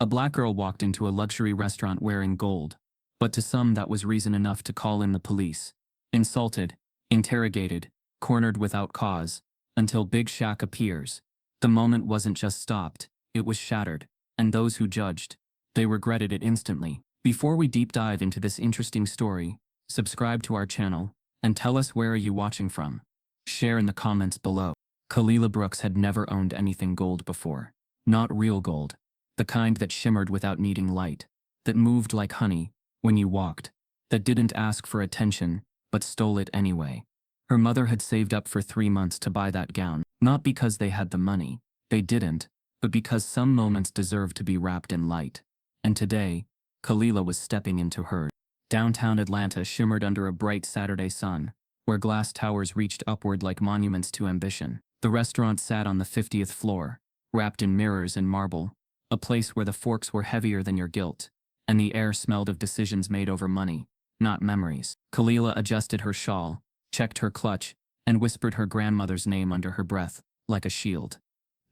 A black girl walked into a luxury restaurant wearing gold, but to some that was reason enough to call in the police. Insulted, interrogated, cornered without cause, until Big Shaq appears. The moment wasn't just stopped, it was shattered, and those who judged, they regretted it instantly. Before we deep dive into this interesting story, subscribe to our channel, and tell us where are you watching from. Share in the comments below. Kalila Brooks had never owned anything gold before. Not real gold. The kind that shimmered without needing light. That moved like honey when you walked. That didn't ask for attention, but stole it anyway. Her mother had saved up for 3 months to buy that gown, not because they had the money. They didn't, but because some moments deserved to be wrapped in light. And today, Kalila was stepping into hers. Downtown Atlanta shimmered under a bright Saturday sun, where glass towers reached upward like monuments to ambition. The restaurant sat on the 50th floor, wrapped in mirrors and marble, a place where the forks were heavier than your guilt, and the air smelled of decisions made over money, not memories. Kalila adjusted her shawl, checked her clutch, and whispered her grandmother's name under her breath, like a shield.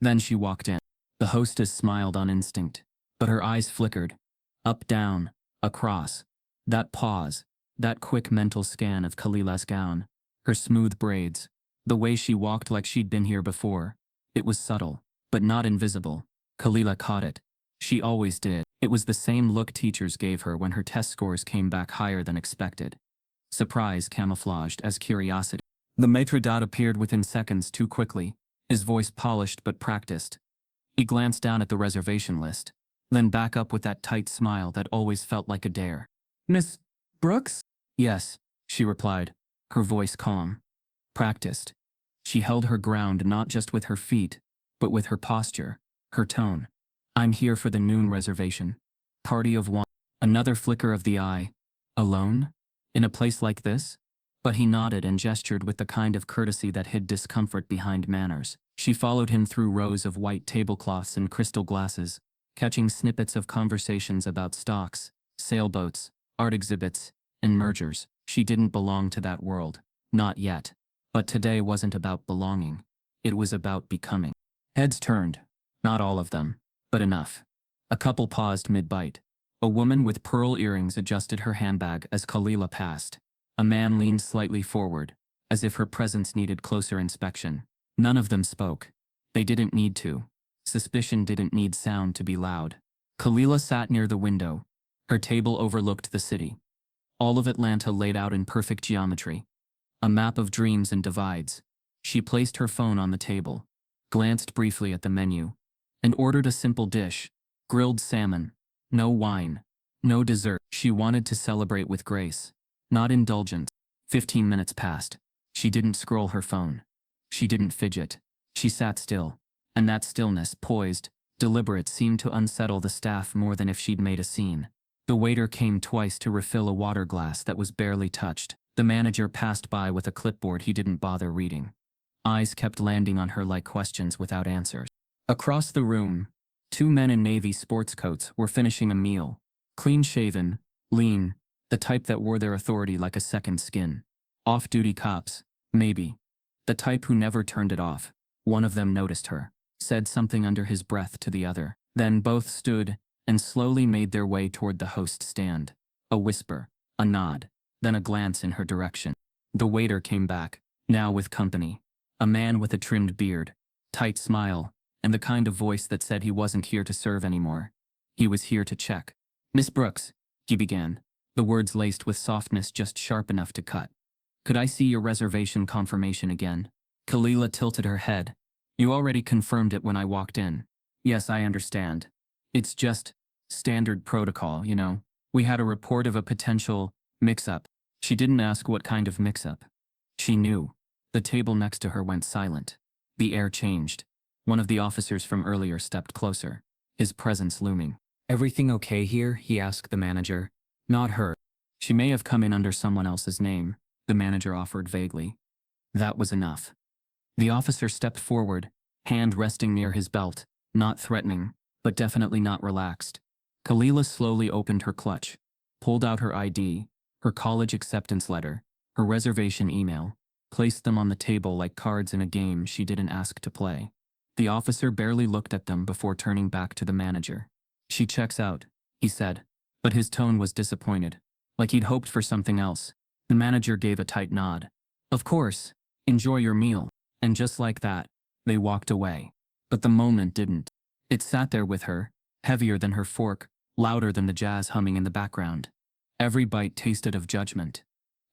Then she walked in. The hostess smiled on instinct, but her eyes flickered. Up, down, across. That pause, that quick mental scan of Kalila's gown, her smooth braids, the way she walked like she'd been here before. It was subtle, but not invisible. Kalila caught it. She always did. It was the same look teachers gave her when her test scores came back higher than expected. Surprise camouflaged as curiosity. The maitre d' appeared within seconds too quickly, his voice polished but practiced. He glanced down at the reservation list, then back up with that tight smile that always felt like a dare. "Miss Brooks?" "Yes," she replied, her voice calm. Practiced. She held her ground not just with her feet, but with her posture, her tone. "I'm here for the noon reservation. Party of one." Another flicker of the eye. Alone? In a place like this? But he nodded and gestured with the kind of courtesy that hid discomfort behind manners. She followed him through rows of white tablecloths and crystal glasses, catching snippets of conversations about stocks, sailboats, art exhibits, and mergers. She didn't belong to that world. Not yet. But today wasn't about belonging. It was about becoming. Heads turned. Not all of them, but enough. A couple paused mid-bite. A woman with pearl earrings adjusted her handbag as Kalila passed. A man leaned slightly forward, as if her presence needed closer inspection. None of them spoke. They didn't need to. Suspicion didn't need sound to be loud. Kalila sat near the window. Her table overlooked the city. All of Atlanta laid out in perfect geometry. A map of dreams and divides. She placed her phone on the table, glanced briefly at the menu, and ordered a simple dish: grilled salmon. No wine. No dessert. She wanted to celebrate with grace, not indulgence. 15 minutes passed. She didn't scroll her phone. She didn't fidget. She sat still, and that stillness, poised, deliberate, seemed to unsettle the staff more than if she'd made a scene. The waiter came twice to refill a water glass that was barely touched. The manager passed by with a clipboard he didn't bother reading. Eyes kept landing on her like questions without answers. Across the room, 2 men in navy sports coats were finishing a meal. Clean-shaven, lean, the type that wore their authority like a second skin. Off-duty cops, maybe. The type who never turned it off. One of them noticed her, said something under his breath to the other. Then both stood and slowly made their way toward the host stand. A whisper, a nod, then a glance in her direction. The waiter came back, now with company. A man with a trimmed beard, tight smile, and the kind of voice that said he wasn't here to serve anymore. He was here to check. "Miss Brooks," he began, the words laced with softness just sharp enough to cut. "Could I see your reservation confirmation again?" Kalila tilted her head. "You already confirmed it when I walked in." "Yes, I understand. It's just standard protocol, you know. We had a report of a potential mix-up." She didn't ask what kind of mix-up. She knew. The table next to her went silent. The air changed. One of the officers from earlier stepped closer, his presence looming. "Everything okay here?" he asked the manager. "Not her. She may have come in under someone else's name," the manager offered vaguely. That was enough. The officer stepped forward, hand resting near his belt, not threatening, but definitely not relaxed. Kalila slowly opened her clutch, pulled out her ID, her college acceptance letter, her reservation email, placed them on the table like cards in a game she didn't ask to play. The officer barely looked at them before turning back to the manager. She checks out, he said. But his tone was disappointed, like he'd hoped for something else. The manager gave a tight nod. Of course. Enjoy your meal. And just like that, they walked away. But the moment didn't. It sat there with her, heavier than her fork, louder than the jazz humming in the background. Every bite tasted of judgment.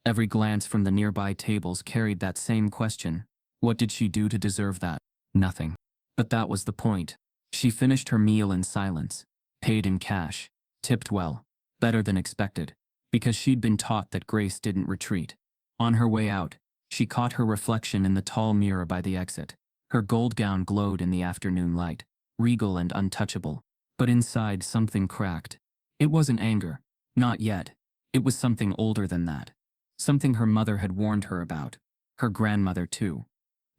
Every glance from the nearby tables carried that same question. What did she do to deserve that? Nothing. But that was the point. She finished her meal in silence, paid in cash, tipped well, better than expected, because she'd been taught that grace didn't retreat. On her way out, she caught her reflection in the tall mirror by the exit. Her gold gown glowed in the afternoon light, regal and untouchable. But inside something cracked. It wasn't anger. Not yet. It was something older than that. Something her mother had warned her about. Her grandmother too.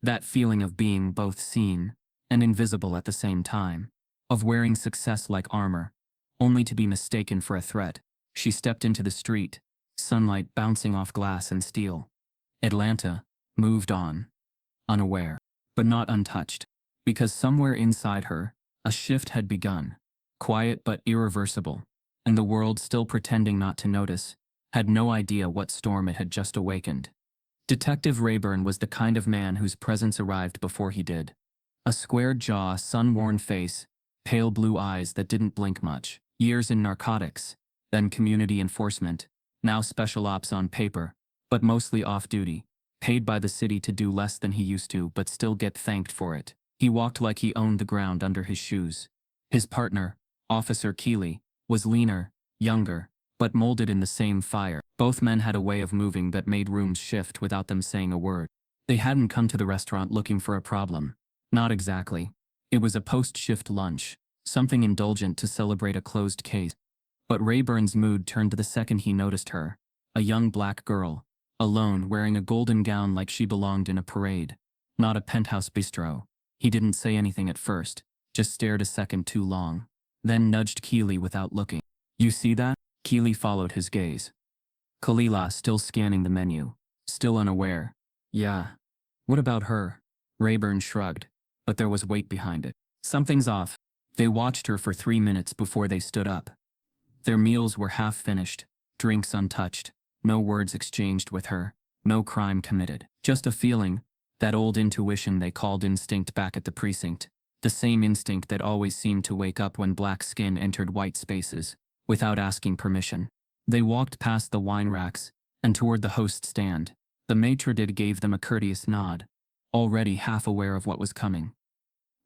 That feeling of being both seen and invisible at the same time. Of wearing success like armor, only to be mistaken for a threat. She stepped into the street, sunlight bouncing off glass and steel. Atlanta moved on. Unaware, but not untouched. Because somewhere inside her, a shift had begun. Quiet but irreversible. And the world, still pretending not to notice, had no idea what storm it had just awakened. Detective Rayburn was the kind of man whose presence arrived before he did. A squared jaw, sun-worn face, pale blue eyes that didn't blink much. Years in narcotics, then community enforcement, now special ops on paper, but mostly off-duty, paid by the city to do less than he used to but still get thanked for it. He walked like he owned the ground under his shoes. His partner, Officer Keeley, was leaner, younger, but molded in the same fire. Both men had a way of moving that made rooms shift without them saying a word. They hadn't come to the restaurant looking for a problem. Not exactly. It was a post-shift lunch, something indulgent to celebrate a closed case. But Rayburn's mood turned the second he noticed her, a young black girl, alone, wearing a golden gown like she belonged in a parade, not a penthouse bistro. He didn't say anything at first, just stared a second too long, then nudged Keeley without looking. You see that? Keeley followed his gaze. Kalila still scanning the menu, still unaware. Yeah. What about her? Rayburn shrugged, but there was weight behind it. Something's off. They watched her for 3 minutes before they stood up. Their meals were half finished, drinks untouched, no words exchanged with her, no crime committed. Just a feeling, that old intuition they called instinct back at the precinct. The same instinct that always seemed to wake up when black skin entered white spaces, without asking permission. They walked past the wine racks, and toward the host stand. The maitre d' gave them a courteous nod, already half aware of what was coming.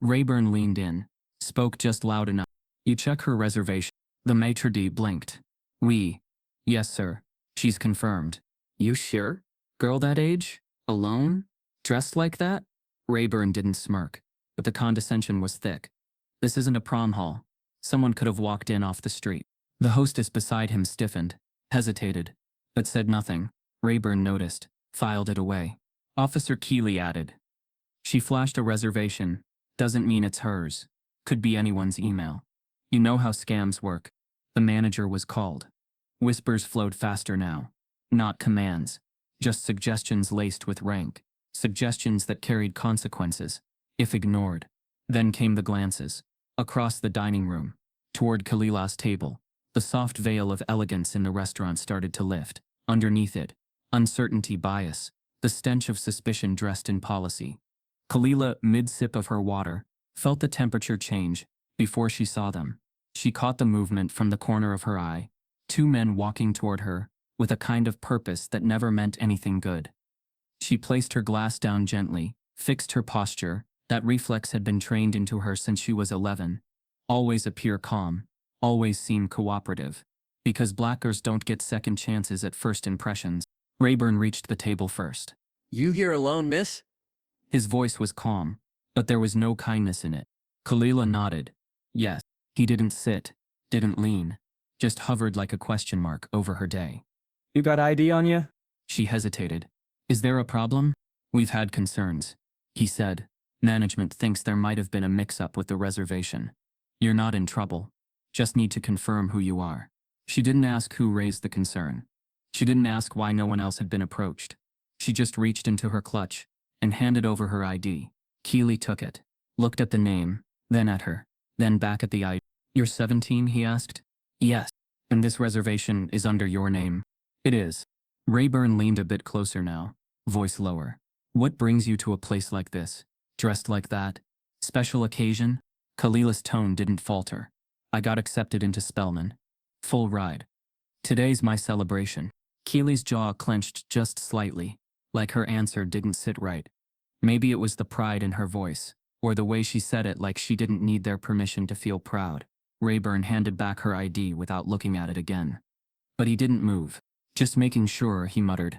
Rayburn leaned in, spoke just loud enough. You check her reservation. The maitre d' blinked. Oui. Yes, sir. She's confirmed. You sure? Girl that age? Alone? Dressed like that? Rayburn didn't smirk, but the condescension was thick. This isn't a prom hall. Someone could have walked in off the street. The hostess beside him stiffened, hesitated, but said nothing. Rayburn noticed, filed it away. Officer Keeley added. She flashed a reservation. Doesn't mean it's hers. Could be anyone's email. You know how scams work. The manager was called. Whispers flowed faster now. Not commands. Just suggestions laced with rank. Suggestions that carried consequences, if ignored. Then came the glances. Across the dining room. Toward Kalila's table. The soft veil of elegance in the restaurant started to lift. Underneath it, uncertainty bias. The stench of suspicion dressed in policy. Kalila, mid-sip of her water, felt the temperature change before she saw them. She caught the movement from the corner of her eye. 2 men walking toward her, with a kind of purpose that never meant anything good. She placed her glass down gently, fixed her posture. That reflex had been trained into her since she was 11. Always appear calm, always seem cooperative. Because blackers don't get second chances at first impressions. Rayburn reached the table first. You here alone, miss? His voice was calm, but there was no kindness in it. Kalila nodded. Yes. He didn't sit, didn't lean, just hovered like a question mark over her day. You got ID on you? She hesitated. Is there a problem? We've had concerns, he said. Management thinks there might have been a mix-up with the reservation. You're not in trouble. Just need to confirm who you are. She didn't ask who raised the concern. She didn't ask why no one else had been approached. She just reached into her clutch and handed over her ID. Keeley took it, looked at the name, then at her, then back at the ID. You're 17, he asked. Yes. And this reservation is under your name. It is. Rayburn leaned a bit closer now, voice lower. What brings you to a place like this? Dressed like that? Special occasion? Khalila's tone didn't falter. I got accepted into Spellman. Full ride. Today's my celebration. Keely's jaw clenched just slightly, like her answer didn't sit right. Maybe it was the pride in her voice, or the way she said it like she didn't need their permission to feel proud. Rayburn handed back her ID without looking at it again. But he didn't move. Just making sure, he muttered.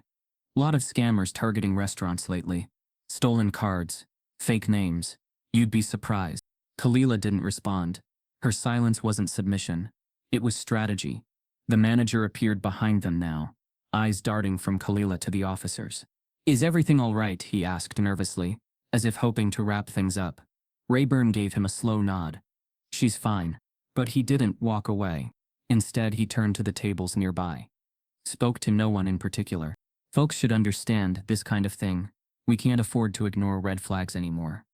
Lot of scammers targeting restaurants lately. Stolen cards. Fake names. You'd be surprised. Khalila didn't respond. Her silence wasn't submission. It was strategy. The manager appeared behind them now, eyes darting from Khalila to the officers. Is everything all right? He asked nervously, as if hoping to wrap things up. Rayburn gave him a slow nod. She's fine. But he didn't walk away. Instead, he turned to the tables nearby. Spoke to no one in particular. Folks should understand this kind of thing. We can't afford to ignore red flags anymore.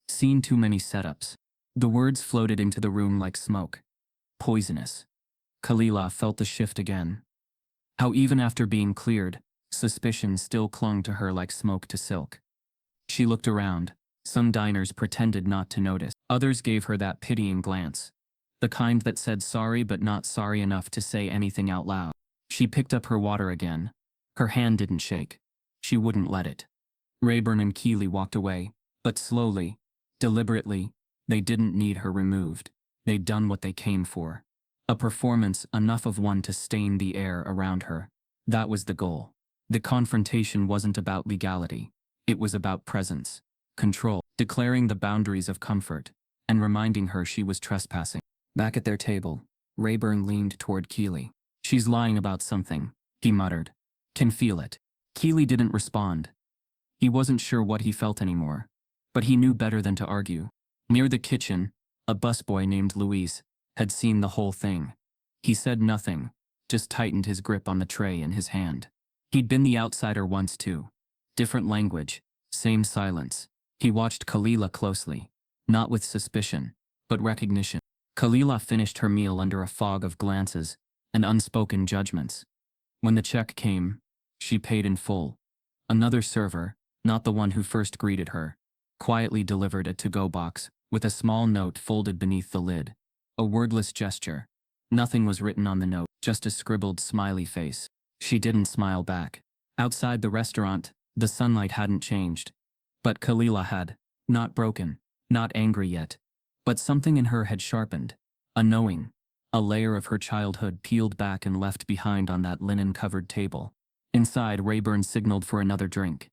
Seen too many setups. The words floated into the room like smoke. Poisonous. Khalila felt the shift again. How even after being cleared, suspicion still clung to her like smoke to silk. She looked around. Some diners pretended not to notice. Others gave her that pitying glance. The kind that said sorry but not sorry enough to say anything out loud. She picked up her water again. Her hand didn't shake. She wouldn't let it. Rayburn and Keely walked away, but slowly, deliberately. They didn't need her removed. They'd done what they came for. A performance, enough of one to stain the air around her. That was the goal. The confrontation wasn't about legality. It was about presence, control, declaring the boundaries of comfort, and reminding her she was trespassing. Back at their table, Rayburn leaned toward Keely. She's lying about something, he muttered. Can feel it. Keely didn't respond. He wasn't sure what he felt anymore, but he knew better than to argue. Near the kitchen, a busboy named Luis had seen the whole thing. He said nothing, just tightened his grip on the tray in his hand. He'd been the outsider once too. Different language, same silence. He watched Khalila closely, not with suspicion, but recognition. Khalila finished her meal under a fog of glances and unspoken judgments. When the check came, she paid in full. Another server, not the one who first greeted her, quietly delivered a to-go box with a small note folded beneath the lid. A wordless gesture. Nothing was written on the note, just a scribbled smiley face. She didn't smile back. Outside the restaurant, the sunlight hadn't changed. But Khalila had. Not broken, not angry yet. But something in her had sharpened. A knowing. A layer of her childhood peeled back and left behind on that linen-covered table. Inside, Rayburn signaled for another drink.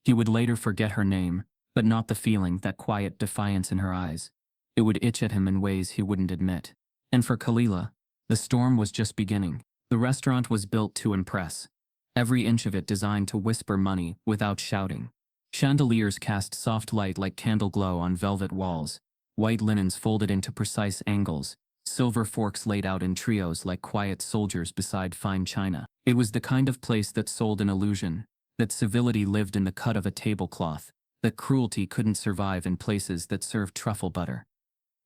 He would later forget her name, but not the feeling, that quiet defiance in her eyes. It would itch at him in ways he wouldn't admit. And for Khalila, the storm was just beginning. The restaurant was built to impress. Every inch of it designed to whisper money without shouting. Chandeliers cast soft light like candle glow on velvet walls. White linens folded into precise angles. Silver forks laid out in trios like quiet soldiers beside fine china. It was the kind of place that sold an illusion, that civility lived in the cut of a tablecloth, that cruelty couldn't survive in places that served truffle butter.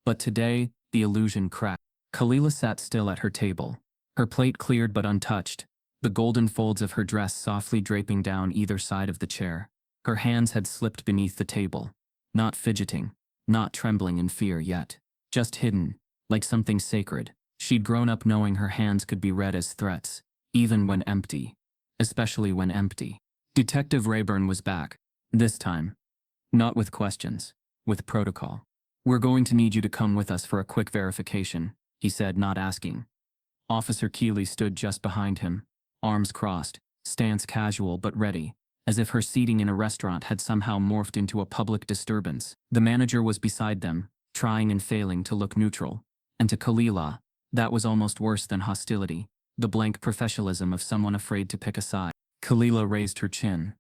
But today, the illusion cracked. Khalila sat still at her table, her plate cleared but untouched, the golden folds of her dress softly draping down either side of the chair. Her hands had slipped beneath the table, not fidgeting, not trembling in fear yet, just hidden, like something sacred. She'd grown up knowing her hands could be read as threats, even when empty. Especially when empty. Detective Rayburn was back. This time. Not with questions. With protocol. We're going to need you to come with us for a quick verification, he said, not asking. Officer Keely stood just behind him, arms crossed, stance casual but ready, as if her seating in a restaurant had somehow morphed into a public disturbance. The manager was beside them, trying and failing to look neutral. And to Khalila, that was almost worse than hostility, the blank professionalism of someone afraid to pick a side. Khalila raised her chin.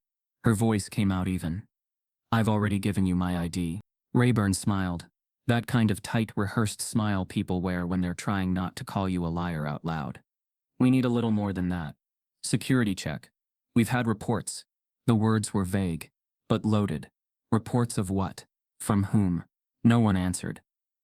Her voice came out even. I've already given you my ID. Rayburn smiled. That kind of tight, rehearsed smile people wear when they're trying not to call you a liar out loud. We need a little more than that. Security check. We've had reports. The words were vague, but loaded. Reports of what? From whom? No one answered.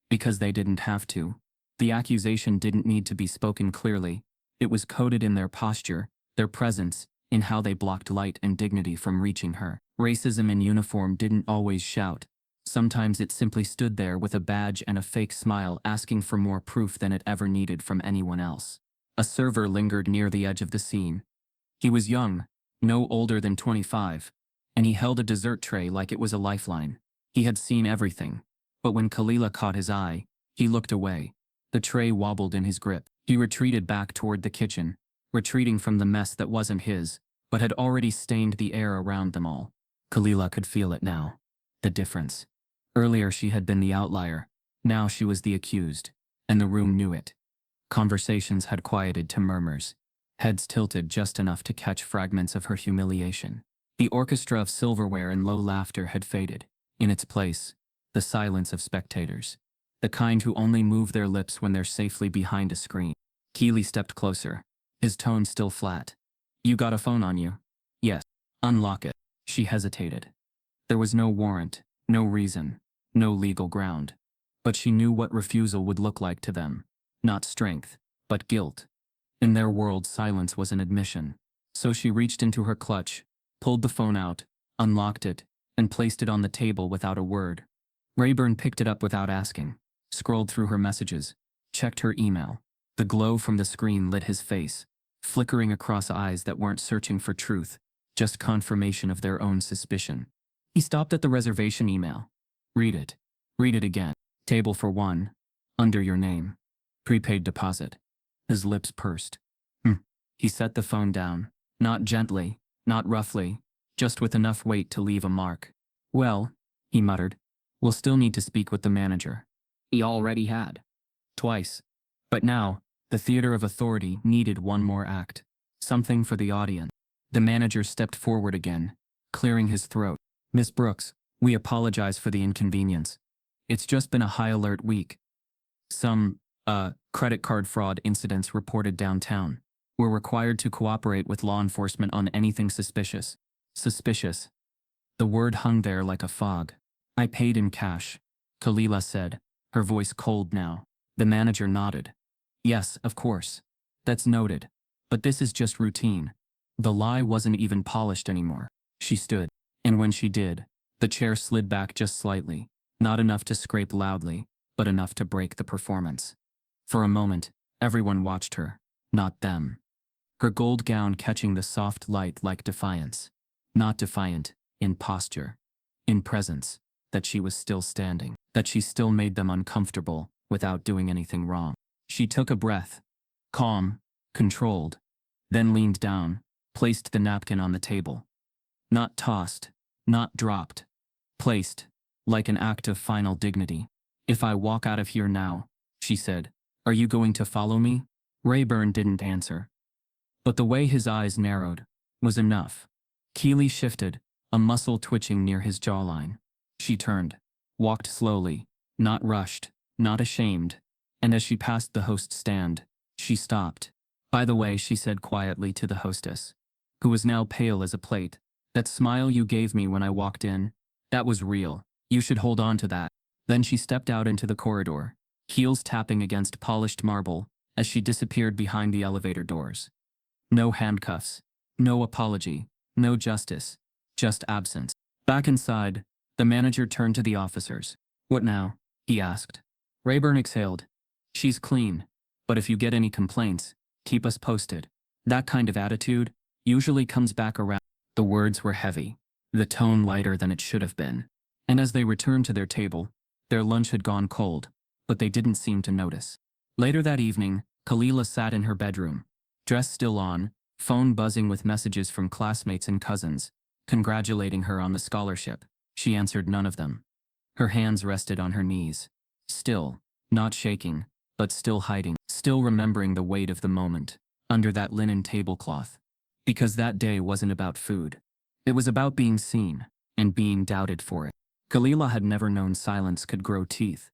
Because they didn't have to. The accusation didn't need to be spoken clearly. It was coded in their posture, their presence, in how they blocked light and dignity from reaching her. Racism in uniform didn't always shout. Sometimes it simply stood there with a badge and a fake smile, asking for more proof than it ever needed from anyone else. A server lingered near the edge of the scene. He was young, no older than 25, and he held a dessert tray like it was a lifeline. He had seen everything, but when Kalila caught his eye, he looked away. The tray wobbled in his grip. He retreated back toward the kitchen, retreating from the mess that wasn't his, but had already stained the air around them all. Kalila could feel it now. The difference. Earlier she had been the outlier, now she was the accused, and the room knew it. Conversations had quieted to murmurs, heads tilted just enough to catch fragments of her humiliation. The orchestra of silverware and low laughter had faded. In its place, the silence of spectators, the kind who only move their lips when they're safely behind a screen. Keeley stepped closer, his tone still flat. "You got a phone on you?" "Yes." "Unlock it." She hesitated. There was no warrant, no reason, no legal ground. But she knew what refusal would look like to them. Not strength, but guilt. In their world, silence was an admission. So she reached into her clutch, pulled the phone out, unlocked it, and placed it on the table without a word. Rayburn picked it up without asking, scrolled through her messages, checked her email. The glow from the screen lit his face, flickering across eyes that weren't searching for truth, just confirmation of their own suspicion. He stopped at the reservation email. "Read it. Read it again. Table for one. Under your name. Prepaid deposit." His lips pursed. He set the phone down, not gently, not roughly, just with enough weight to leave a mark. "Well," he muttered, "we'll still need to speak with the manager." He already had. Twice. But now, the theater of authority needed one more act. Something for the audience. The manager stepped forward again, clearing his throat. "Miss Brooks, we apologize for the inconvenience. It's just been a high-alert week. Some, credit card fraud incidents reported downtown. We're required to cooperate with law enforcement on anything suspicious." Suspicious. The word hung there like a fog. "I paid in cash," Kalila said, her voice cold now. The manager nodded. "Yes, of course. That's noted. But this is just routine." The lie wasn't even polished anymore. She stood, and when she did, the chair slid back just slightly, not enough to scrape loudly, but enough to break the performance. For a moment, everyone watched her, not them. Her gold gown catching the soft light like defiance. Not defiant, in posture, in presence, that she was still standing, that she still made them uncomfortable without doing anything wrong. She took a breath, calm, controlled, then leaned down, placed the napkin on the table. Not tossed, not dropped. Placed, like an act of final dignity. "If I walk out of here now," she said, "are you going to follow me?" Rayburn didn't answer. But the way his eyes narrowed was enough. Keeley shifted, a muscle twitching near his jawline. She turned, walked slowly, not rushed, not ashamed, and as she passed the host stand, she stopped. "By the way," she said quietly to the hostess, who was now pale as a plate, "that smile you gave me when I walked in, that was real. You should hold on to that." Then she stepped out into the corridor, heels tapping against polished marble, as she disappeared behind the elevator doors. No handcuffs, no apology, no justice, just absence. Back inside, the manager turned to the officers. "What now?" he asked. Rayburn exhaled. "She's clean, but if you get any complaints, keep us posted." That kind of attitude usually comes back around. The words were heavy, the tone lighter than it should have been. And as they returned to their table, their lunch had gone cold, but they didn't seem to notice. Later that evening, Kalila sat in her bedroom, dress still on, phone buzzing with messages from classmates and cousins, congratulating her on the scholarship. She answered none of them. Her hands rested on her knees. Still, not shaking, but still hiding, still remembering the weight of the moment, under that linen tablecloth. Because that day wasn't about food. It was about being seen, and being doubted for it. Kalila had never known silence could grow teeth.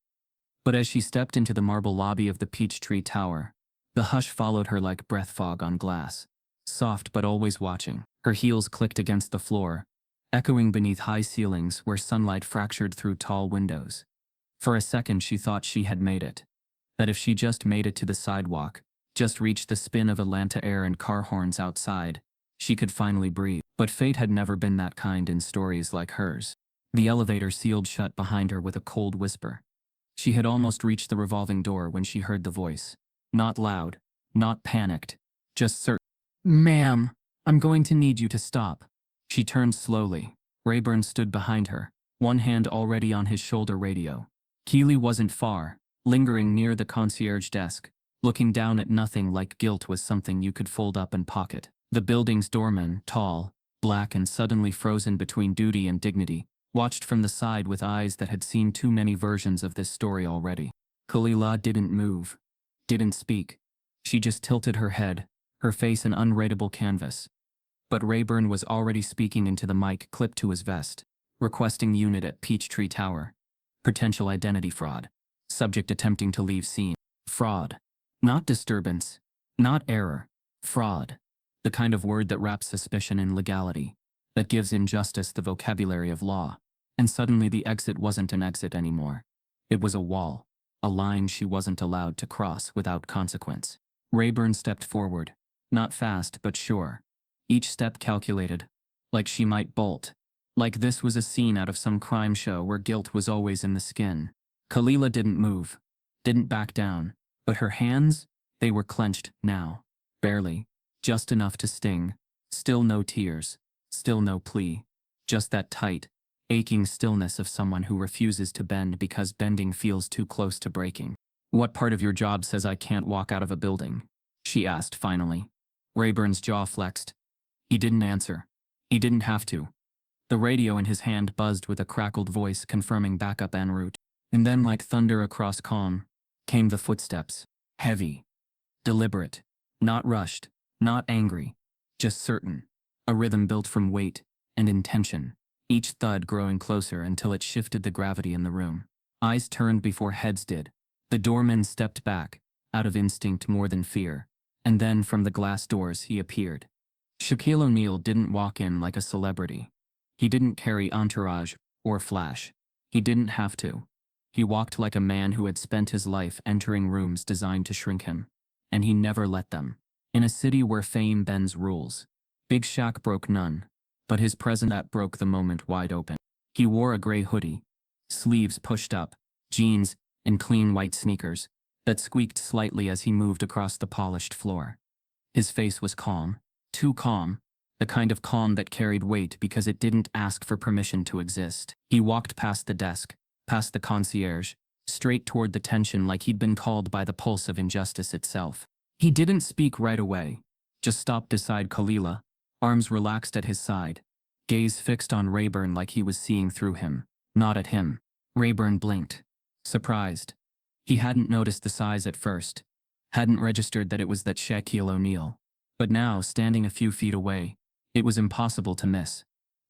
But as she stepped into the marble lobby of the Peachtree Tower, the hush followed her like breath fog on glass. Soft but always watching. Her heels clicked against the floor, echoing beneath high ceilings where sunlight fractured through tall windows. For a second she thought she had made it. that if she just made it to the sidewalk, just reached the spin of Atlanta air and car horns outside, she could finally breathe. But fate had never been that kind in stories like hers. The elevator sealed shut behind her with a cold whisper. She had almost reached the revolving door when she heard the voice. Not loud, not panicked, just certain. "Ma'am, I'm going to need you to stop." She turned slowly. Rayburn stood behind her, one hand already on his shoulder radio. Keely wasn't far, lingering near the concierge desk, looking down at nothing like guilt was something you could fold up and pocket. The building's doorman, tall, black and suddenly frozen between duty and dignity, watched from the side with eyes that had seen too many versions of this story already. Kalila didn't move, didn't speak. She just tilted her head, her face an unreadable canvas. But Rayburn was already speaking into the mic clipped to his vest, requesting unit at Peachtree Tower. Potential identity fraud. Subject attempting to leave scene. Fraud. Not disturbance. Not error. Fraud. The kind of word that wraps suspicion in legality, that gives injustice the vocabulary of law. And suddenly the exit wasn't an exit anymore. It was a wall, a line she wasn't allowed to cross without consequence. Rayburn stepped forward, not fast but sure. Each step calculated, like she might bolt. Like this was a scene out of some crime show where guilt was always in the skin. Kalila didn't move, didn't back down, but her hands, they were clenched now. Barely, just enough to sting. Still no tears, still no plea. Just that tight, aching stillness of someone who refuses to bend because bending feels too close to breaking. "What part of your job says I can't walk out of a building?" she asked finally. Rayburn's jaw flexed. He didn't answer. He didn't have to. The radio in his hand buzzed with a crackled voice confirming backup en route. And then, like thunder across calm, came the footsteps. Heavy. Deliberate. Not rushed. Not angry. Just certain. A rhythm built from weight and intention. Each thud growing closer until it shifted the gravity in the room. Eyes turned before heads did. The doorman stepped back, out of instinct more than fear. And then from the glass doors he appeared. Shaquille O'Neal didn't walk in like a celebrity. He didn't carry entourage or flash. He didn't have to. He walked like a man who had spent his life entering rooms designed to shrink him. And he never let them. In a city where fame bends rules, Big Shaq broke none. But his presence that broke the moment wide open. He wore a gray hoodie, sleeves pushed up, jeans, and clean white sneakers that squeaked slightly as he moved across the polished floor. His face was calm, too calm, the kind of calm that carried weight because it didn't ask for permission to exist. He walked past the desk, past the concierge, straight toward the tension like he'd been called by the pulse of injustice itself. He didn't speak right away, just stopped beside Kalila, arms relaxed at his side, gaze fixed on Rayburn like he was seeing through him, not at him. Rayburn blinked, surprised. He hadn't noticed the size at first, hadn't registered that it was that Shaquille O'Neal. But now, standing a few feet away, it was impossible to miss.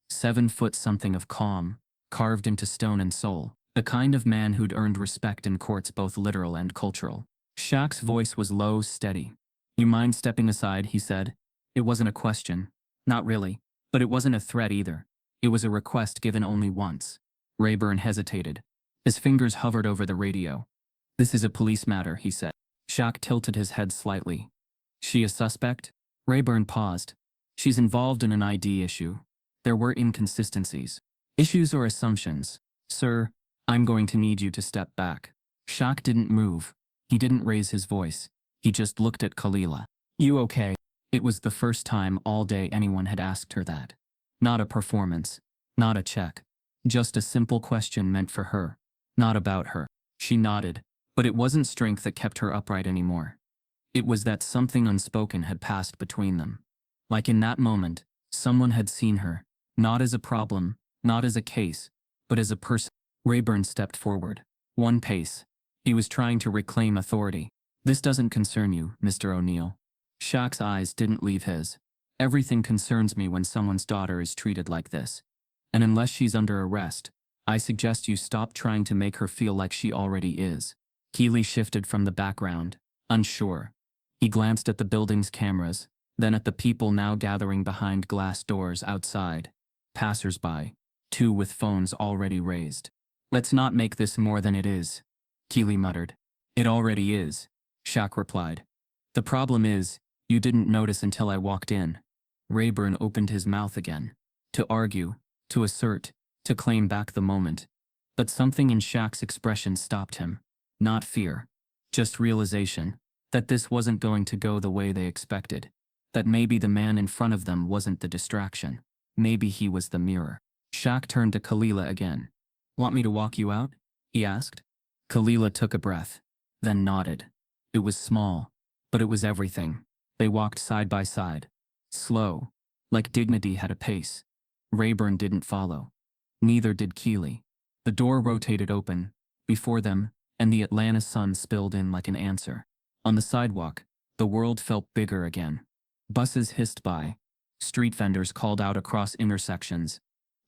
7 foot something of calm, carved into stone and soul, the kind of man who'd earned respect in courts both literal and cultural. Shaq's voice was low, steady. "You mind stepping aside?" he said. It wasn't a question. Not really. But it wasn't a threat either. It was a request given only once. Rayburn hesitated. His fingers hovered over the radio. "This is a police matter," he said. Shaq tilted his head slightly. "She a suspect?" Rayburn paused. "She's involved in an ID issue. There were inconsistencies. Issues or assumptions. Sir, I'm going to need you to step back." Shaq didn't move. He didn't raise his voice. He just looked at Kalila. "You okay?" It was the first time all day anyone had asked her that. Not a performance. Not a check. Just a simple question meant for her. Not about her. She nodded. But it wasn't strength that kept her upright anymore. It was that something unspoken had passed between them. Like in that moment, someone had seen her, not as a problem, not as a case, but as a person. Rayburn stepped forward. One pace. He was trying to reclaim authority. "This doesn't concern you, Mr. O'Neal." Shaq's eyes didn't leave his. "Everything concerns me when someone's daughter is treated like this. And unless she's under arrest, I suggest you stop trying to make her feel like she already is." Keely shifted from the background, unsure. He glanced at the building's cameras, then at the people now gathering behind glass doors outside. Passers-by, 2 with phones already raised. "Let's not make this more than it is," Keely muttered. It already is, Shaq replied. The problem is, you didn't notice until I walked in. Rayburn opened his mouth again. To argue, to assert, to claim back the moment. But something in Shaq's expression stopped him. Not fear. Just realization that this wasn't going to go the way they expected. That maybe the man in front of them wasn't the distraction. Maybe he was the mirror. Shaq turned to Kalila again. Want me to walk you out? He asked. Kalila took a breath, then nodded. It was small, but it was everything. They walked side by side. Slow, like dignity had a pace. Rayburn didn't follow. Neither did Keeley. The door rotated open, before them, and the Atlanta sun spilled in like an answer. On the sidewalk, the world felt bigger again. Buses hissed by. Street vendors called out across intersections.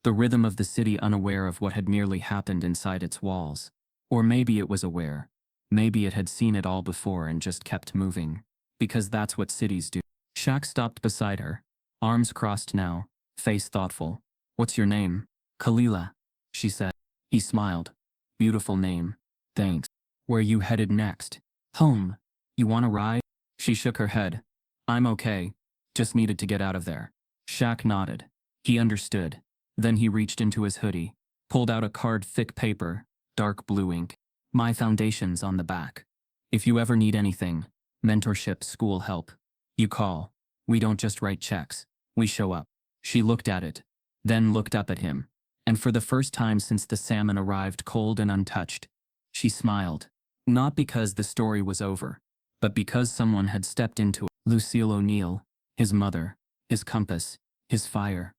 The rhythm of the city unaware of what had merely happened inside its walls. Or maybe it was aware. Maybe it had seen it all before and just kept moving. Because that's what cities do. Shaq stopped beside her, arms crossed now, face thoughtful. What's your name? Kalila, she said. He smiled. Beautiful name. Thanks. Where you headed next? Home. You want a ride? She shook her head. I'm okay. Just needed to get out of there. Shaq nodded. He understood. Then he reached into his hoodie, pulled out a card, thick paper, dark blue ink. My foundation's on the back. If you ever need anything, mentorship, school help, you call. We don't just write checks. We show up. She looked at it, then looked up at him. And for the first time since the salmon arrived cold and untouched, she smiled. Not because the story was over, but because someone had stepped into it. Lucille O'Neill, his mother, his compass, his fire.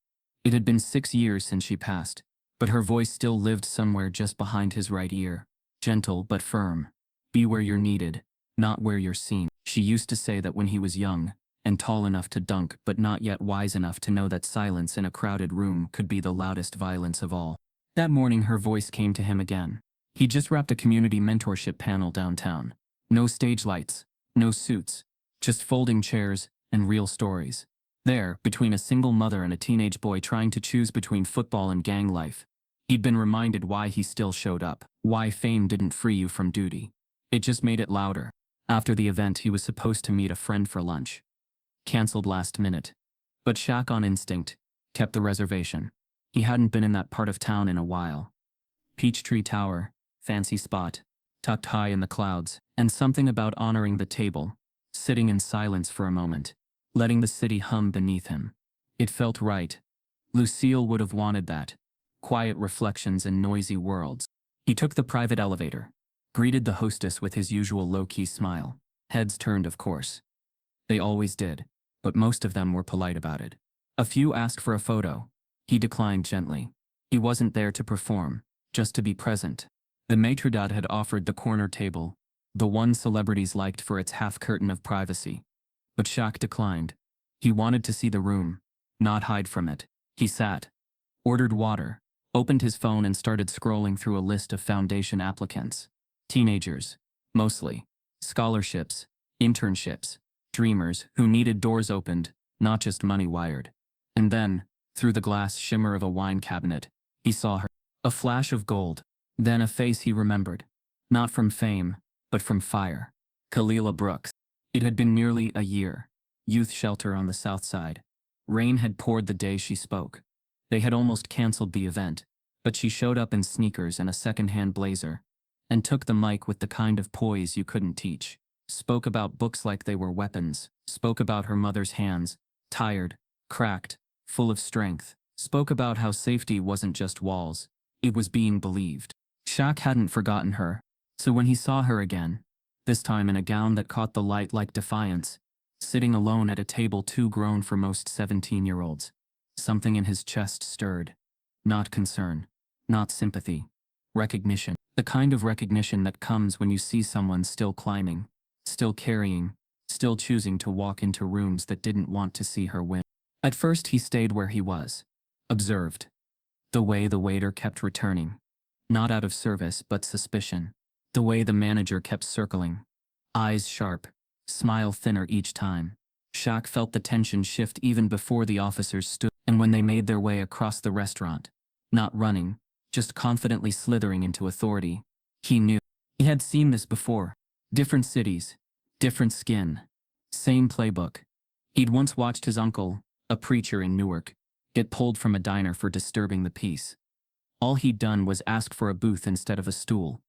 It had been 6 years since she passed, but her voice still lived somewhere just behind his right ear. Gentle but firm. Be where you're needed, not where you're seen. She used to say that when he was young, and tall enough to dunk but not yet wise enough to know that silence in a crowded room could be the loudest violence of all. That morning her voice came to him again. He just wrapped a community mentorship panel downtown. No stage lights, no suits, just folding chairs and real stories. There, between a single mother and a teenage boy trying to choose between football and gang life, he'd been reminded why he still showed up, why fame didn't free you from duty. It just made it louder. After the event he was supposed to meet a friend for lunch. Cancelled last minute. But Shaq on instinct kept the reservation. He hadn't been in that part of town in a while. Peachtree Tower, fancy spot, tucked high in the clouds, and something about honoring the table, sitting in silence for a moment, letting the city hum beneath him. It felt right. Lucille would have wanted that. Quiet reflections in noisy worlds. He took the private elevator, greeted the hostess with his usual low-key smile. Heads turned, of course. They always did, but most of them were polite about it. A few asked for a photo. He declined gently. He wasn't there to perform, just to be present. The maitre d' had offered the corner table, the one celebrities liked for its half curtain of privacy. But Shaq declined. He wanted to see the room, not hide from it. He sat, ordered water, opened his phone and started scrolling through a list of foundation applicants. Teenagers, mostly. Scholarships, internships, dreamers who needed doors opened, not just money wired. And then, through the glass shimmer of a wine cabinet, he saw her. A flash of gold. Then a face he remembered. Not from fame, but from fire. Kalila Brooks. It had been nearly a year. Youth shelter on the south side. Rain had poured the day she spoke. They had almost canceled the event, but she showed up in sneakers and a second-hand blazer, and took the mic with the kind of poise you couldn't teach. Spoke about books like they were weapons. Spoke about her mother's hands, tired, cracked, full of strength. Spoke about how safety wasn't just walls. It was being believed. Shaq hadn't forgotten her, so when he saw her again, this time in a gown that caught the light like defiance, sitting alone at a table too grown for most 17-year-olds, something in his chest stirred. Not concern, not sympathy. Recognition. The kind of recognition that comes when you see someone still climbing, still carrying, still choosing to walk into rooms that didn't want to see her win. At first he stayed where he was. Observed. The way the waiter kept returning. Not out of service but suspicion. The way the manager kept circling. Eyes sharp, smile thinner each time. Shaq felt the tension shift even before the officers stood, and when they made their way across the restaurant. Not running, just confidently slithering into authority. He knew. He had seen this before. Different cities, different skin, same playbook. He'd once watched his uncle, a preacher in Newark, get pulled from a diner for disturbing the peace. All he'd done was ask for a booth instead of a stool.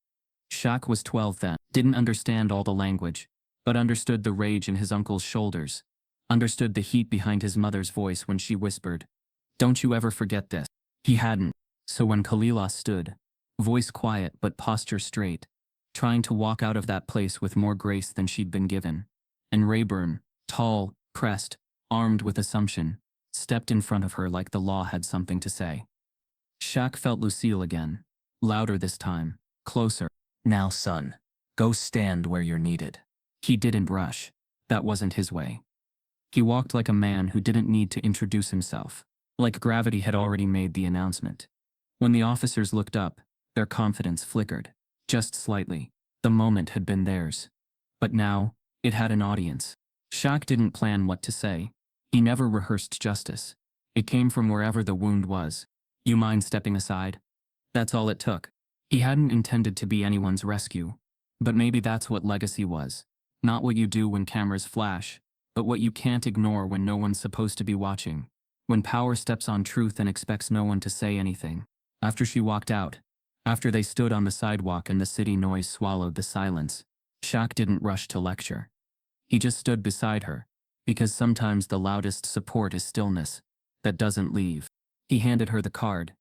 Shaq was 12 then, didn't understand all the language, but understood the rage in his uncle's shoulders, understood the heat behind his mother's voice when she whispered, "Don't you ever forget this." He hadn't, so when Kalila stood, voice quiet but posture straight, trying to walk out of that place with more grace than she'd been given, and Rayburn, tall, pressed, armed with assumption, stepped in front of her like the law had something to say. Shaq felt Lucille again, louder this time, closer. "Now, son, go stand where you're needed." He didn't rush. That wasn't his way. He walked like a man who didn't need to introduce himself, like gravity had already made the announcement. When the officers looked up, their confidence flickered, just slightly. The moment had been theirs. But now, it had an audience. Shaq didn't plan what to say. He never rehearsed justice. It came from wherever the wound was. "You mind stepping aside?" That's all it took. He hadn't intended to be anyone's rescue. But maybe that's what legacy was. Not what you do when cameras flash, but what you can't ignore when no one's supposed to be watching. When power steps on truth and expects no one to say anything. After she walked out, after they stood on the sidewalk and the city noise swallowed the silence, Shaq didn't rush to lecture. He just stood beside her, because sometimes the loudest support is stillness that doesn't leave. He handed her the card.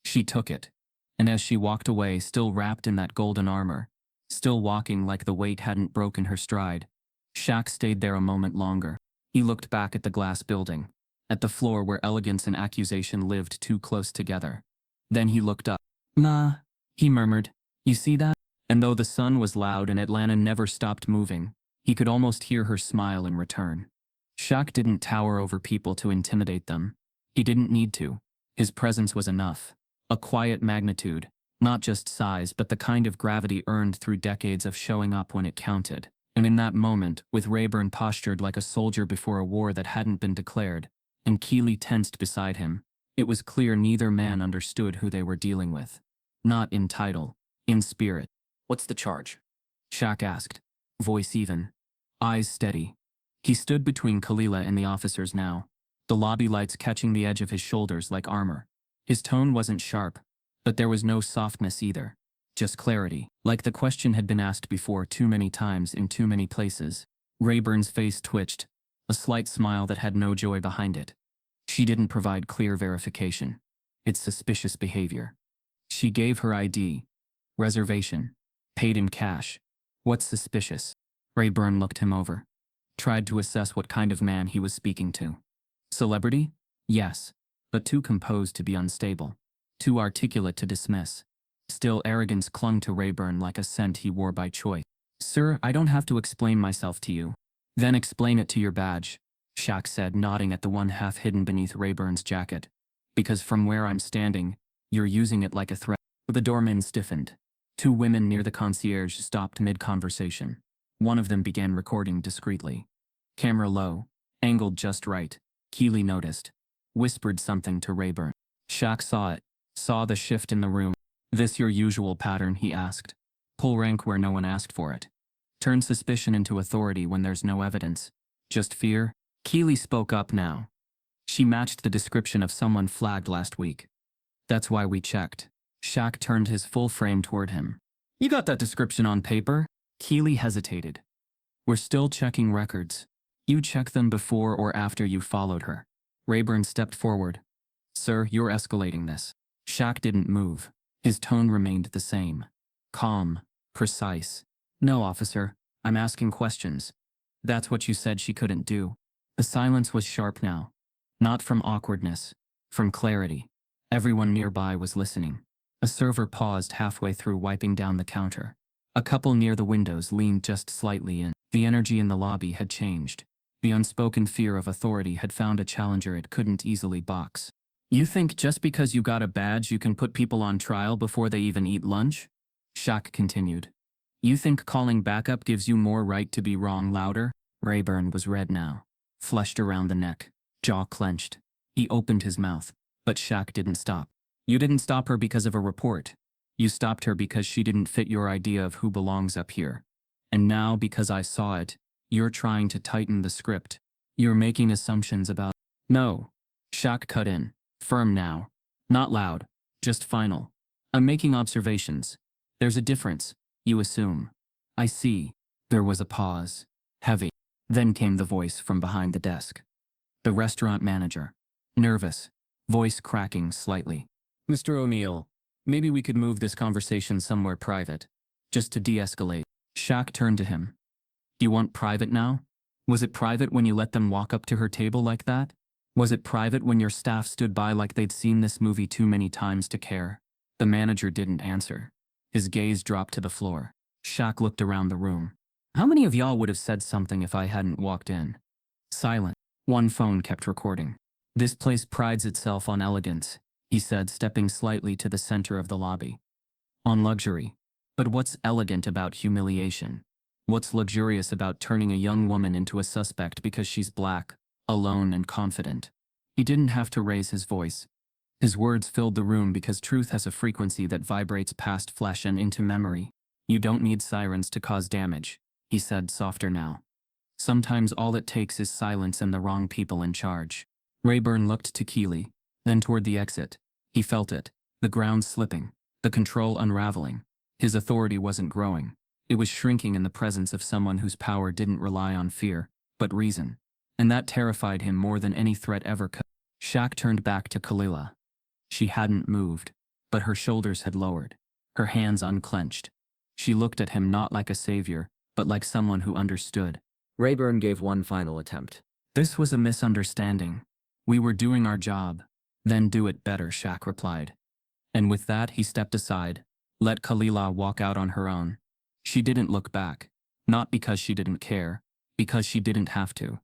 She took it. And as she walked away, still wrapped in that golden armor, still walking like the weight hadn't broken her stride, Shaq stayed there a moment longer. He looked back at the glass building, at the floor where elegance and accusation lived too close together. Then he looked up. "Ma," he murmured, "you see that?" And though the sun was loud and Atlanta never stopped moving, he could almost hear her smile in return. Shaq didn't tower over people to intimidate them. He didn't need to. His presence was enough. A quiet magnitude, not just size but the kind of gravity earned through decades of showing up when it counted. And in that moment, with Rayburn postured like a soldier before a war that hadn't been declared, and Keeley tensed beside him, it was clear neither man understood who they were dealing with. Not in title, in spirit. "What's the charge?" Shaq asked, voice even, eyes steady. He stood between Kalila and the officers now, the lobby lights catching the edge of his shoulders like armor. His tone wasn't sharp, but there was no softness either, just clarity, like the question had been asked before too many times in too many places. Rayburn's face twitched, a slight smile that had no joy behind it. She didn't provide clear verification. It's suspicious behavior. She gave her ID, reservation, paid in cash. What's suspicious? Rayburn looked him over, tried to assess what kind of man he was speaking to. Celebrity? Yes, but too composed to be unstable, too articulate to dismiss. Still, arrogance clung to Rayburn like a scent he wore by choice. "Sir, I don't have to explain myself to you." "Then explain it to your badge," Shaq said, nodding at the one half hidden beneath Rayburn's jacket. "Because from where I'm standing, you're using it like a threat." The doorman stiffened. Two women near the concierge stopped mid-conversation. One of them began recording discreetly. Camera low, angled just right. Keeley noticed. Whispered something to Rayburn. Shaq saw it, saw the shift in the room. "This your usual pattern?" he asked. "Pull rank where no one asked for it. Turn suspicion into authority when there's no evidence. Just fear?" Keeley spoke up now. She matched the description of someone flagged last week. "That's why we checked." Shaq turned his full frame toward him. "You got that description on paper?" Keeley hesitated. "We're still checking records. You check them before or after you followed her." Rayburn stepped forward. "Sir, you're escalating this." Shaq didn't move. His tone remained the same. Calm, precise. "No, officer, I'm asking questions." "That's what you said she couldn't do." The silence was sharp now. Not from awkwardness, from clarity. Everyone nearby was listening. A server paused halfway through wiping down the counter. A couple near the windows leaned just slightly in. The energy in the lobby had changed. The unspoken fear of authority had found a challenger it couldn't easily box. "You think just because you got a badge you can put people on trial before they even eat lunch?" Shaq continued. "You think calling backup gives you more right to be wrong louder?" Rayburn was red now, flushed around the neck, jaw clenched. He opened his mouth, but Shaq didn't stop. "You didn't stop her because of a report. You stopped her because she didn't fit your idea of who belongs up here. And now, because I saw it, you're trying to tighten the script. You're making assumptions about. No. Shaq cut in. Firm now. Not loud. Just final. I'm making observations. There's a difference. You assume. I see. There was a pause. Heavy. Then came the voice from behind the desk. The restaurant manager. Nervous. Voice cracking slightly. Mr. O'Neill, maybe we could move this conversation somewhere private. Just to de-escalate. Shaq turned to him. You want private now? Was it private when you let them walk up to her table like that? Was it private when your staff stood by like they'd seen this movie too many times to care? The manager didn't answer. His gaze dropped to the floor. Shaq looked around the room. How many of y'all would have said something if I hadn't walked in? Silent. One phone kept recording. This place prides itself on elegance, he said, stepping slightly to the center of the lobby. On luxury. But what's elegant about humiliation? What's luxurious about turning a young woman into a suspect because she's black, alone and confident? He didn't have to raise his voice. His words filled the room because truth has a frequency that vibrates past flesh and into memory. You don't need sirens to cause damage, he said, softer now. Sometimes all it takes is silence and the wrong people in charge. Rayburn looked to Keeley, then toward the exit. He felt it, the ground slipping, the control unraveling. His authority wasn't growing. It was shrinking in the presence of someone whose power didn't rely on fear, but reason. And that terrified him more than any threat ever could. Shaq turned back to Kalila. She hadn't moved, but her shoulders had lowered, her hands unclenched. She looked at him not like a savior, but like someone who understood. Rayburn gave one final attempt. This was a misunderstanding. We were doing our job. Then do it better, Shaq replied. And with that he stepped aside, let Kalila walk out on her own. She didn't look back, not because she didn't care, because she didn't have to.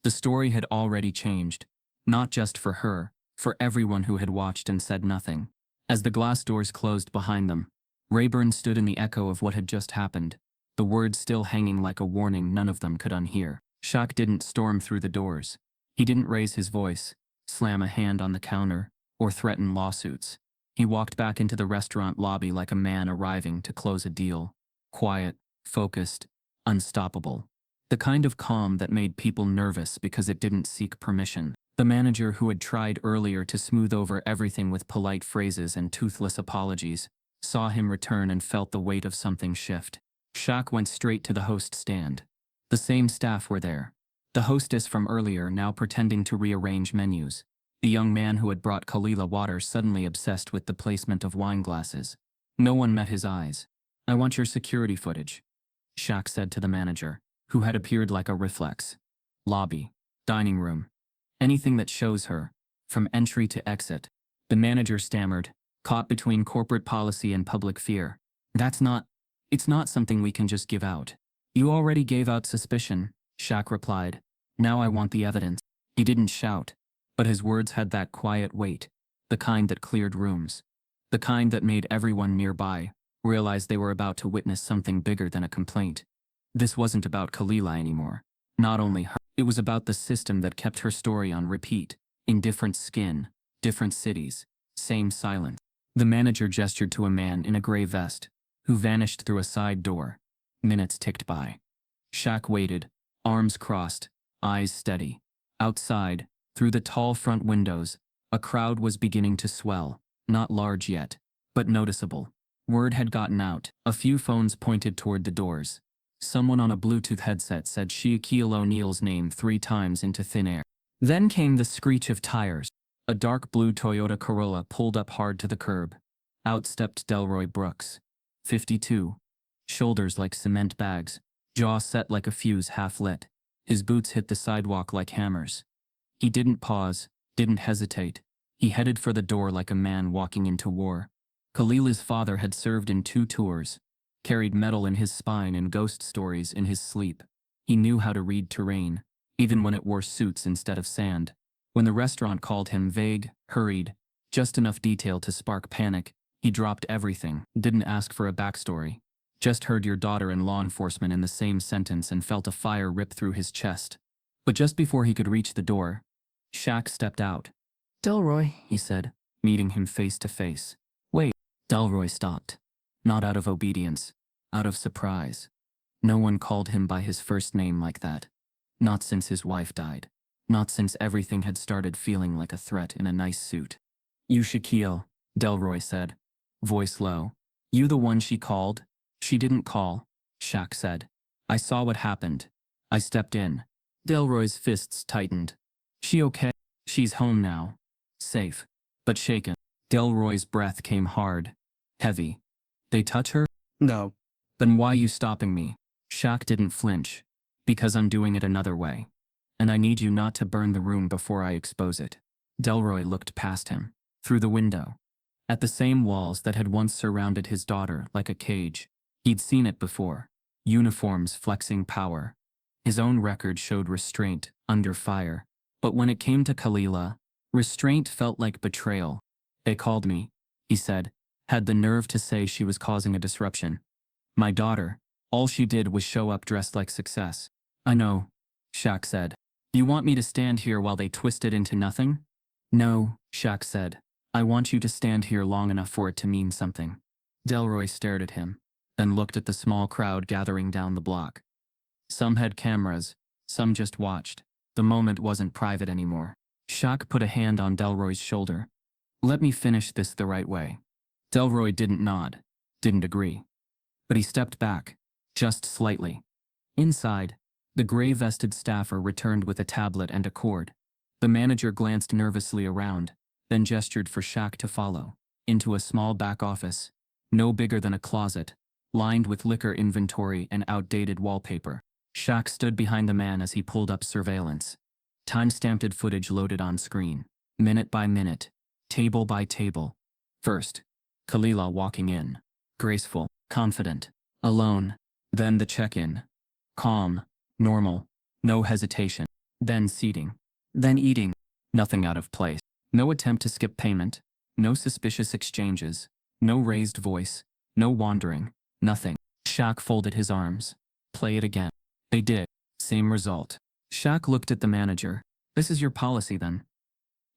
The story had already changed, not just for her, for everyone who had watched and said nothing. As the glass doors closed behind them, Rayburn stood in the echo of what had just happened, the words still hanging like a warning none of them could unhear. Shaq didn't storm through the doors. He didn't raise his voice, slam a hand on the counter, or threaten lawsuits. He walked back into the restaurant lobby like a man arriving to close a deal. Quiet, focused, unstoppable. The kind of calm that made people nervous because it didn't seek permission. The manager who had tried earlier to smooth over everything with polite phrases and toothless apologies, saw him return and felt the weight of something shift. Shaq went straight to the host stand. The same staff were there. The hostess from earlier now pretending to rearrange menus. The young man who had brought Kalila water suddenly obsessed with the placement of wine glasses. No one met his eyes. I want your security footage, Shaq said to the manager, who had appeared like a reflex. Lobby, dining room, anything that shows her, from entry to exit. The manager stammered, caught between corporate policy and public fear. It's not something we can just give out. You already gave out suspicion, Shaq replied. Now I want the evidence. He didn't shout, but his words had that quiet weight, the kind that cleared rooms, the kind that made everyone nearby realize they were about to witness something bigger than a complaint. This wasn't about Kalila anymore. Not only her. It was about the system that kept her story on repeat, in different skin, different cities, same silence. The manager gestured to a man in a gray vest, who vanished through a side door. Minutes ticked by. Shaq waited, arms crossed, eyes steady. Outside, through the tall front windows, a crowd was beginning to swell, not large yet, but noticeable. Word had gotten out. A few phones pointed toward the doors. Someone on a Bluetooth headset said Shaquille O'Neal's name 3 times into thin air. Then came the screech of tires. A dark blue Toyota Corolla pulled up hard to the curb. Out stepped Delroy Brooks. 52. Shoulders like cement bags, jaw set like a fuse half lit. His boots hit the sidewalk like hammers. He didn't pause, didn't hesitate. He headed for the door like a man walking into war. Kalila's father had served in 2 tours, carried metal in his spine and ghost stories in his sleep. He knew how to read terrain, even when it wore suits instead of sand. When the restaurant called him vague, hurried, just enough detail to spark panic, he dropped everything, didn't ask for a backstory. Just heard your daughter and law enforcement in the same sentence and felt a fire rip through his chest. But just before he could reach the door, Shaq stepped out. Delroy, he said, meeting him face to face. Wait. Delroy stopped. Not out of obedience, out of surprise. No one called him by his first name like that. Not since his wife died. Not since everything had started feeling like a threat in a nice suit. You Shaquille, Delroy said. Voice low. You the one she called? She didn't call, Shaq said. I saw what happened. I stepped in. Delroy's fists tightened. She okay? She's home now. Safe. But shaken. Delroy's breath came hard. Heavy. They touch her? No. Then why you stopping me? Shaq didn't flinch. Because I'm doing it another way. And I need you not to burn the room before I expose it. Delroy looked past him. Through the window. At the same walls that had once surrounded his daughter like a cage. He'd seen it before. Uniforms flexing power. His own record showed restraint, under fire. But when it came to Kalila, restraint felt like betrayal. They called me, he said, had the nerve to say she was causing a disruption. My daughter, all she did was show up dressed like success. I know, Shaq said. You want me to stand here while they twist it into nothing? No, Shaq said. I want you to stand here long enough for it to mean something. Delroy stared at him, then looked at the small crowd gathering down the block. Some had cameras, some just watched. The moment wasn't private anymore. Shaq put a hand on Delroy's shoulder. Let me finish this the right way. Delroy didn't nod, didn't agree. But he stepped back, just slightly. Inside, the gray-vested staffer returned with a tablet and a cord. The manager glanced nervously around, then gestured for Shaq to follow, into a small back office, no bigger than a closet, lined with liquor inventory and outdated wallpaper. Shaq stood behind the man as he pulled up surveillance. Time-stamped footage loaded on screen, minute by minute, table by table. First, Kalila walking in, graceful, confident, alone. Then the check-in. Calm, normal, no hesitation. Then seating. Then eating. Nothing out of place. No attempt to skip payment. No suspicious exchanges. No raised voice. No wandering. Nothing. Shaq folded his arms. Play it again. They did. Same result. Shaq looked at the manager. This is your policy then.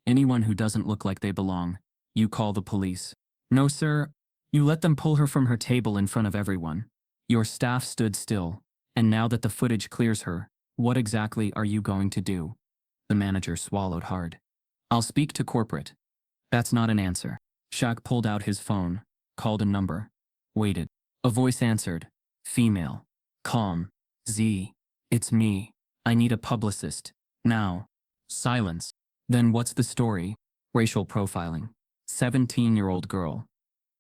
Anyone who doesn't look like they belong, you call the police. No sir, you let them pull her from her table in front of everyone. Your staff stood still, and now that the footage clears her, what exactly are you going to do? The manager swallowed hard. I'll speak to corporate. That's not an answer. Shaq pulled out his phone, called a number, waited. A voice answered. Female. Calm. Z. It's me. I need a publicist. Now. Silence. Then what's the story? Racial profiling. 17-year-old girl.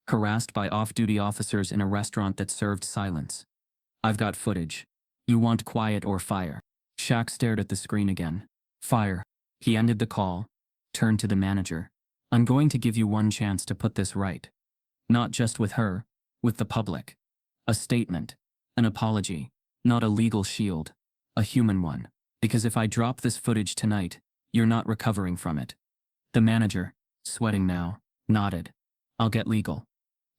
Harassed by off-duty officers in a restaurant that served silence. I've got footage. You want quiet or fire? Shaq stared at the screen again. Fire. He ended the call, turned to the manager. I'm going to give you one chance to put this right. Not just with her, with the public. A statement. An apology. Not a legal shield. A human one. Because if I drop this footage tonight, you're not recovering from it. The manager, sweating now, nodded. I'll get legal.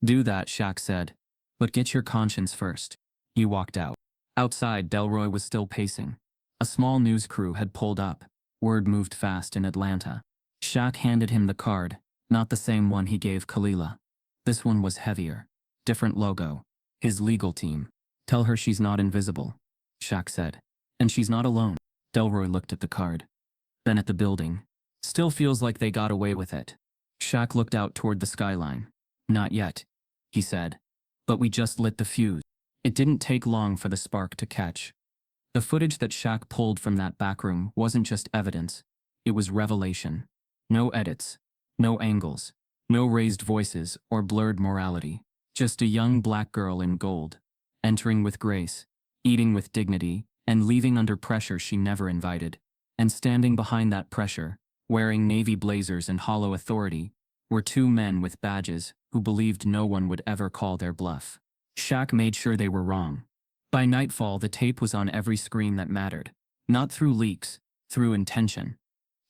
Do that, Shaq said. But get your conscience first. He walked out. Outside, Delroy was still pacing. A small news crew had pulled up. Word moved fast in Atlanta. Shaq handed him the card, not the same one he gave Kalila. This one was heavier. Different logo. His legal team. Tell her she's not invisible, Shaq said. And she's not alone. Delroy looked at the card. Then at the building. Still feels like they got away with it. Shaq looked out toward the skyline. Not yet, he said. But we just lit the fuse. It didn't take long for the spark to catch. The footage that Shaq pulled from that back room wasn't just evidence. It was revelation. No edits. No angles. No raised voices or blurred morality. Just a young black girl in gold. Entering with grace. Eating with dignity. And leaving under pressure she never invited. And standing behind that pressure, wearing navy blazers and hollow authority, were two men with badges who believed no one would ever call their bluff. Shaq made sure they were wrong. By nightfall, the tape was on every screen that mattered. Not through leaks, through intention.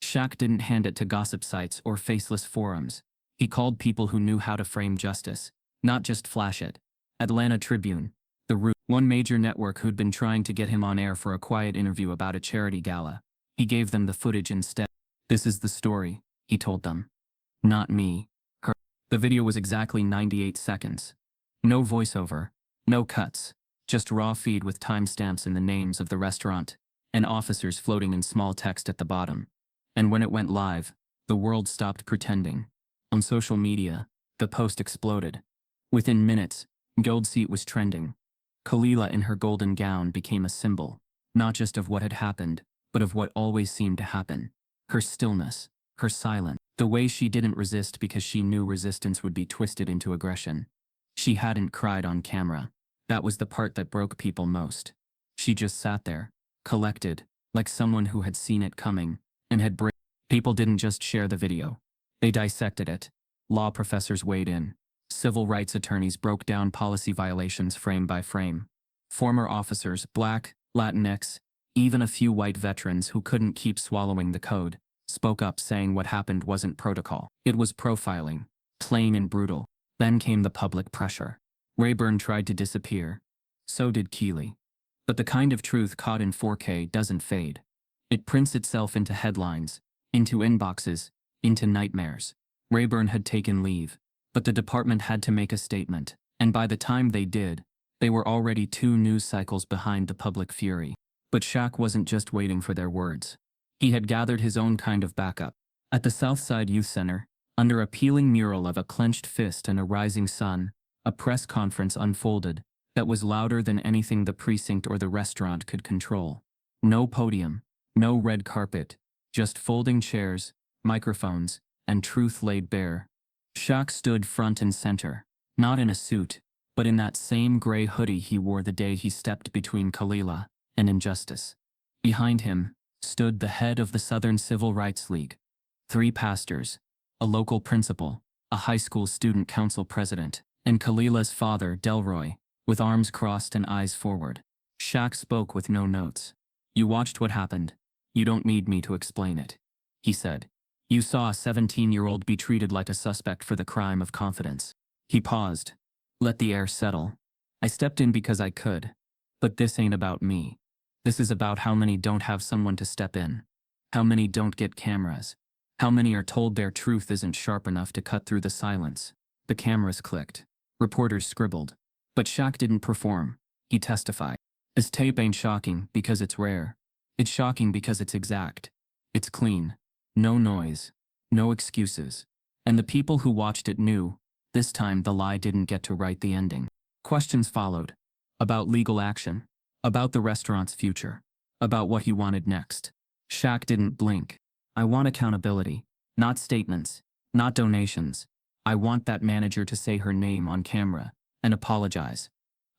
Shaq didn't hand it to gossip sites or faceless forums. He called people who knew how to frame justice, not just flash it. Atlanta Tribune, The Root, one major network who'd been trying to get him on air for a quiet interview about a charity gala. He gave them the footage instead. This is the story, he told them. Not me. Her. The video was exactly 98 seconds. No voiceover. No cuts. just raw feed with timestamps and the names of the restaurant, and officers floating in small text at the bottom. And when it went live, the world stopped pretending. On social media, the post exploded. Within minutes, Gold Seat was trending. Kalila in her golden gown became a symbol, not just of what had happened, but of what always seemed to happen. Her stillness, her silence, the way she didn't resist because she knew resistance would be twisted into aggression. She hadn't cried on camera. That was the part that broke people most. She just sat there, collected, like someone who had seen it coming, and had People didn't just share the video. They dissected it. Law professors weighed in. Civil rights attorneys broke down policy violations frame by frame. Former officers, Black, Latinx, even a few white veterans who couldn't keep swallowing the code, spoke up saying what happened wasn't protocol. It was profiling, plain and brutal. Then came the public pressure. Rayburn tried to disappear. So did Keeley. But the kind of truth caught in 4K doesn't fade. It prints itself into headlines, into inboxes, into nightmares. Rayburn had taken leave, but the department had to make a statement, and by the time they did, they were already 2 news cycles behind the public fury. But Shaq wasn't just waiting for their words. He had gathered his own kind of backup. At the Southside Youth Center, under a peeling mural of a clenched fist and a rising sun, a press conference unfolded that was louder than anything the precinct or the restaurant could control. No podium, no red carpet, just folding chairs, microphones, and truth laid bare. Shaq stood front and center, not in a suit, but in that same gray hoodie he wore the day he stepped between Kalila and injustice. Behind him stood the head of the Southern Civil Rights League, 3 pastors, a local principal, a high school student council president, and Kalila's father, Delroy, with arms crossed and eyes forward. Shaq spoke with no notes. "You watched what happened. You don't need me to explain it," he said. "You saw a 17-year-old be treated like a suspect for the crime of confidence." He paused. Let the air settle. "I stepped in because I could. But this ain't about me. This is about how many don't have someone to step in. How many don't get cameras. How many are told their truth isn't sharp enough to cut through the silence." The cameras clicked. Reporters scribbled. But Shaq didn't perform. He testified. "This tape ain't shocking because it's rare. It's shocking because it's exact. It's clean. No noise. No excuses. And the people who watched it knew, this time the lie didn't get to write the ending." Questions followed. About legal action. About the restaurant's future. About what he wanted next. Shaq didn't blink. "I want accountability. Not statements. Not donations. I want that manager to say her name on camera and apologize.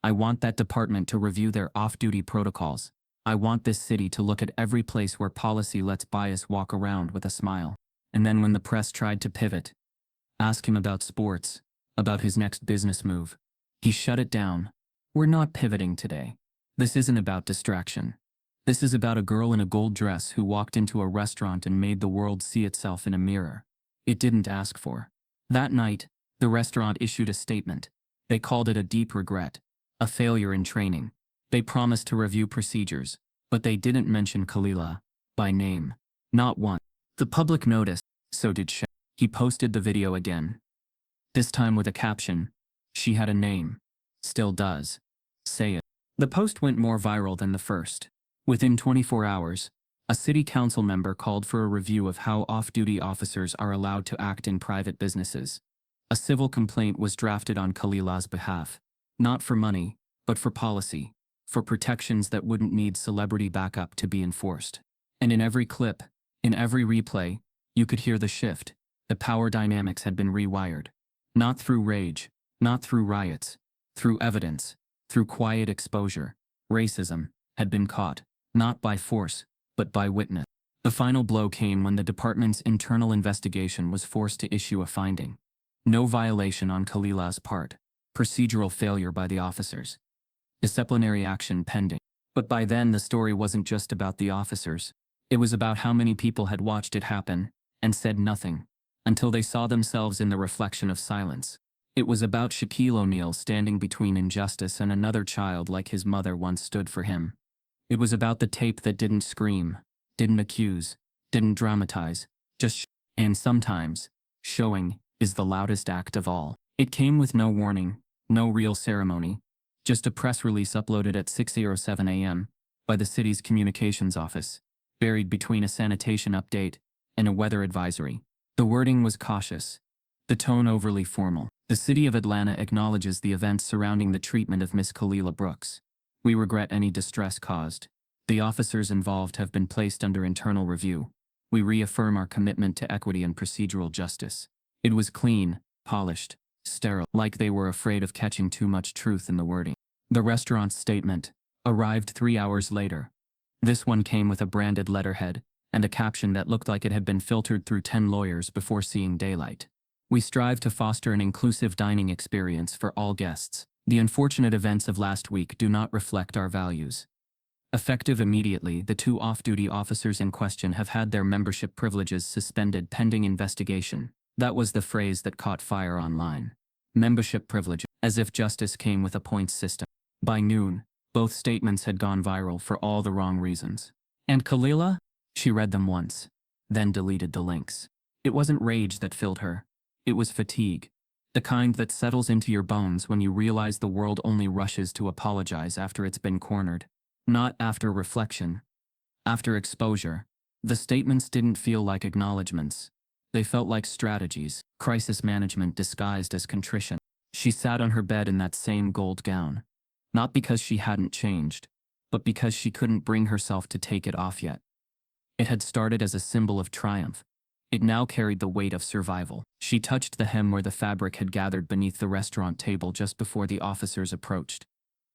I want that department to review their off-duty protocols. I want this city to look at every place where policy lets bias walk around with a smile." And then when the press tried to pivot, ask him about sports, about his next business move, he shut it down. "We're not pivoting today. This isn't about distraction. This is about a girl in a gold dress who walked into a restaurant and made the world see itself in a mirror. It didn't ask for." That night, the restaurant issued a statement. They called it a deep regret, a failure in training. They promised to review procedures, but they didn't mention Kalila by name. Not once. The public noticed, so did Shaq. He posted the video again. This time with a caption. "She had a name. Still does. Say it." The post went more viral than the first. Within 24 hours, a city council member called for a review of how off-duty officers are allowed to act in private businesses. A civil complaint was drafted on Kalila's behalf. Not for money, but for policy. For protections that wouldn't need celebrity backup to be enforced. And in every clip, in every replay, you could hear the shift. The power dynamics had been rewired. Not through rage, not through riots, through evidence, through quiet exposure. Racism had been caught, not by force, but by witness. The final blow came when the department's internal investigation was forced to issue a finding. No violation on Kalila's part. Procedural failure by the officers. Disciplinary action pending. But by then the story wasn't just about the officers. It was about how many people had watched it happen and said nothing until they saw themselves in the reflection of silence. It was about Shaquille O'Neal standing between injustice and another child like his mother once stood for him. It was about the tape that didn't scream, didn't accuse, didn't dramatize, just and sometimes, showing is the loudest act of all. It came with no warning, no real ceremony, Just a press release uploaded at 6:07 a.m. by the city's communications office, buried between a sanitation update and a weather advisory. The wording was cautious, the tone overly formal. The city of Atlanta acknowledges the events surrounding the treatment of Miss Kalila Brooks. We regret any distress caused. The officers involved have been placed under internal review. We reaffirm our commitment to equity and procedural justice. It was clean, polished, sterile, like they were afraid of catching too much truth in the wording. The restaurant's statement arrived 3 hours later. This one came with a branded letterhead and a caption that looked like it had been filtered through 10 lawyers before seeing daylight. We strive to foster an inclusive dining experience for all guests. The unfortunate events of last week do not reflect our values. Effective immediately, the 2 off-duty officers in question have had their membership privileges suspended pending investigation. That was the phrase that caught fire online. Membership privilege, as if justice came with a points system. By noon, both statements had gone viral for all the wrong reasons. And Kalila? She read them once, then deleted the links. It wasn't rage that filled her. It was fatigue. The kind that settles into your bones when you realize the world only rushes to apologize after it's been cornered. Not after reflection. After exposure. The statements didn't feel like acknowledgments. They felt like strategies, crisis management disguised as contrition. She sat on her bed in that same gold gown. Not because she hadn't changed, but because she couldn't bring herself to take it off yet. It had started as a symbol of triumph. It now carried the weight of survival. She touched the hem where the fabric had gathered beneath the restaurant table just before the officers approached.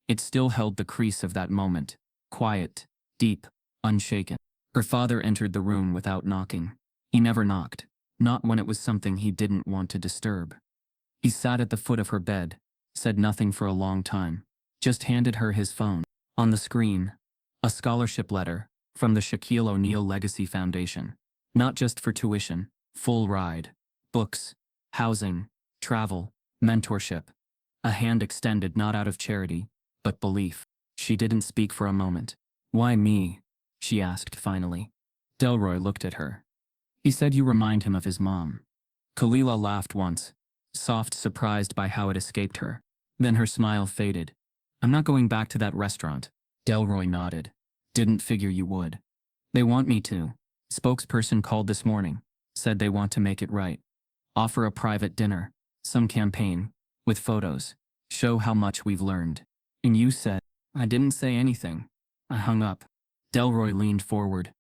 It still held the crease of that moment, quiet, deep, unshaken. Her father entered the room without knocking. He never knocked, not when it was something he didn't want to disturb. He sat at the foot of her bed, said nothing for a long time, just handed her his phone. On the screen, a scholarship letter from the Shaquille O'Neal Legacy Foundation. Not just for tuition, full ride, books, housing, travel, mentorship. A hand extended not out of charity, but belief. She didn't speak for a moment. Why me? She asked finally. Delroy looked at her. He said you remind him of his mom. Kalila laughed once, soft, surprised by how it escaped her. Then her smile faded. I'm not going back to that restaurant. Delroy nodded. Didn't figure you would. They want me to. Spokesperson called this morning, said they want to make it right. Offer a private dinner, some campaign, with photos. Show how much we've learned. And you said, I didn't say anything. I hung up. Delroy leaned forward,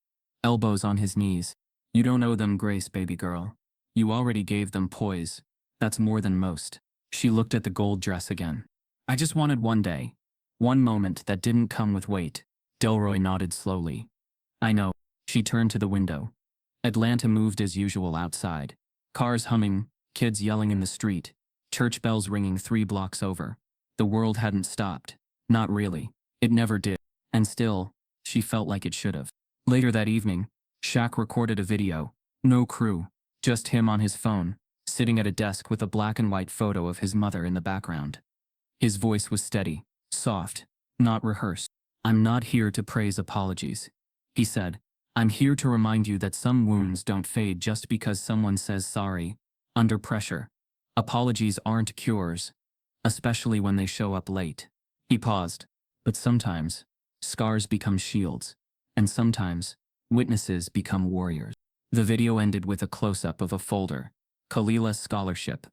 elbows on his knees. You don't owe them grace, baby girl. You already gave them poise. That's more than most. She looked at the gold dress again. I just wanted one day. One moment that didn't come with weight. Delroy nodded slowly. I know. She turned to the window. Atlanta moved as usual outside. Cars humming, kids yelling in the street, church bells ringing 3 blocks over. The world hadn't stopped. Not really. It never did. And still, she felt like it should have. Later that evening, Shaq recorded a video. No crew. Just him on his phone, sitting at a desk with a black and white photo of his mother in the background. His voice was steady, soft, not rehearsed. I'm not here to praise apologies, he said. I'm here to remind you that some wounds don't fade just because someone says sorry, under pressure. Apologies aren't cures, especially when they show up late. He paused. But sometimes, scars become shields. And sometimes, witnesses become warriors. The video ended with a close-up of a folder. Kalila Scholarship.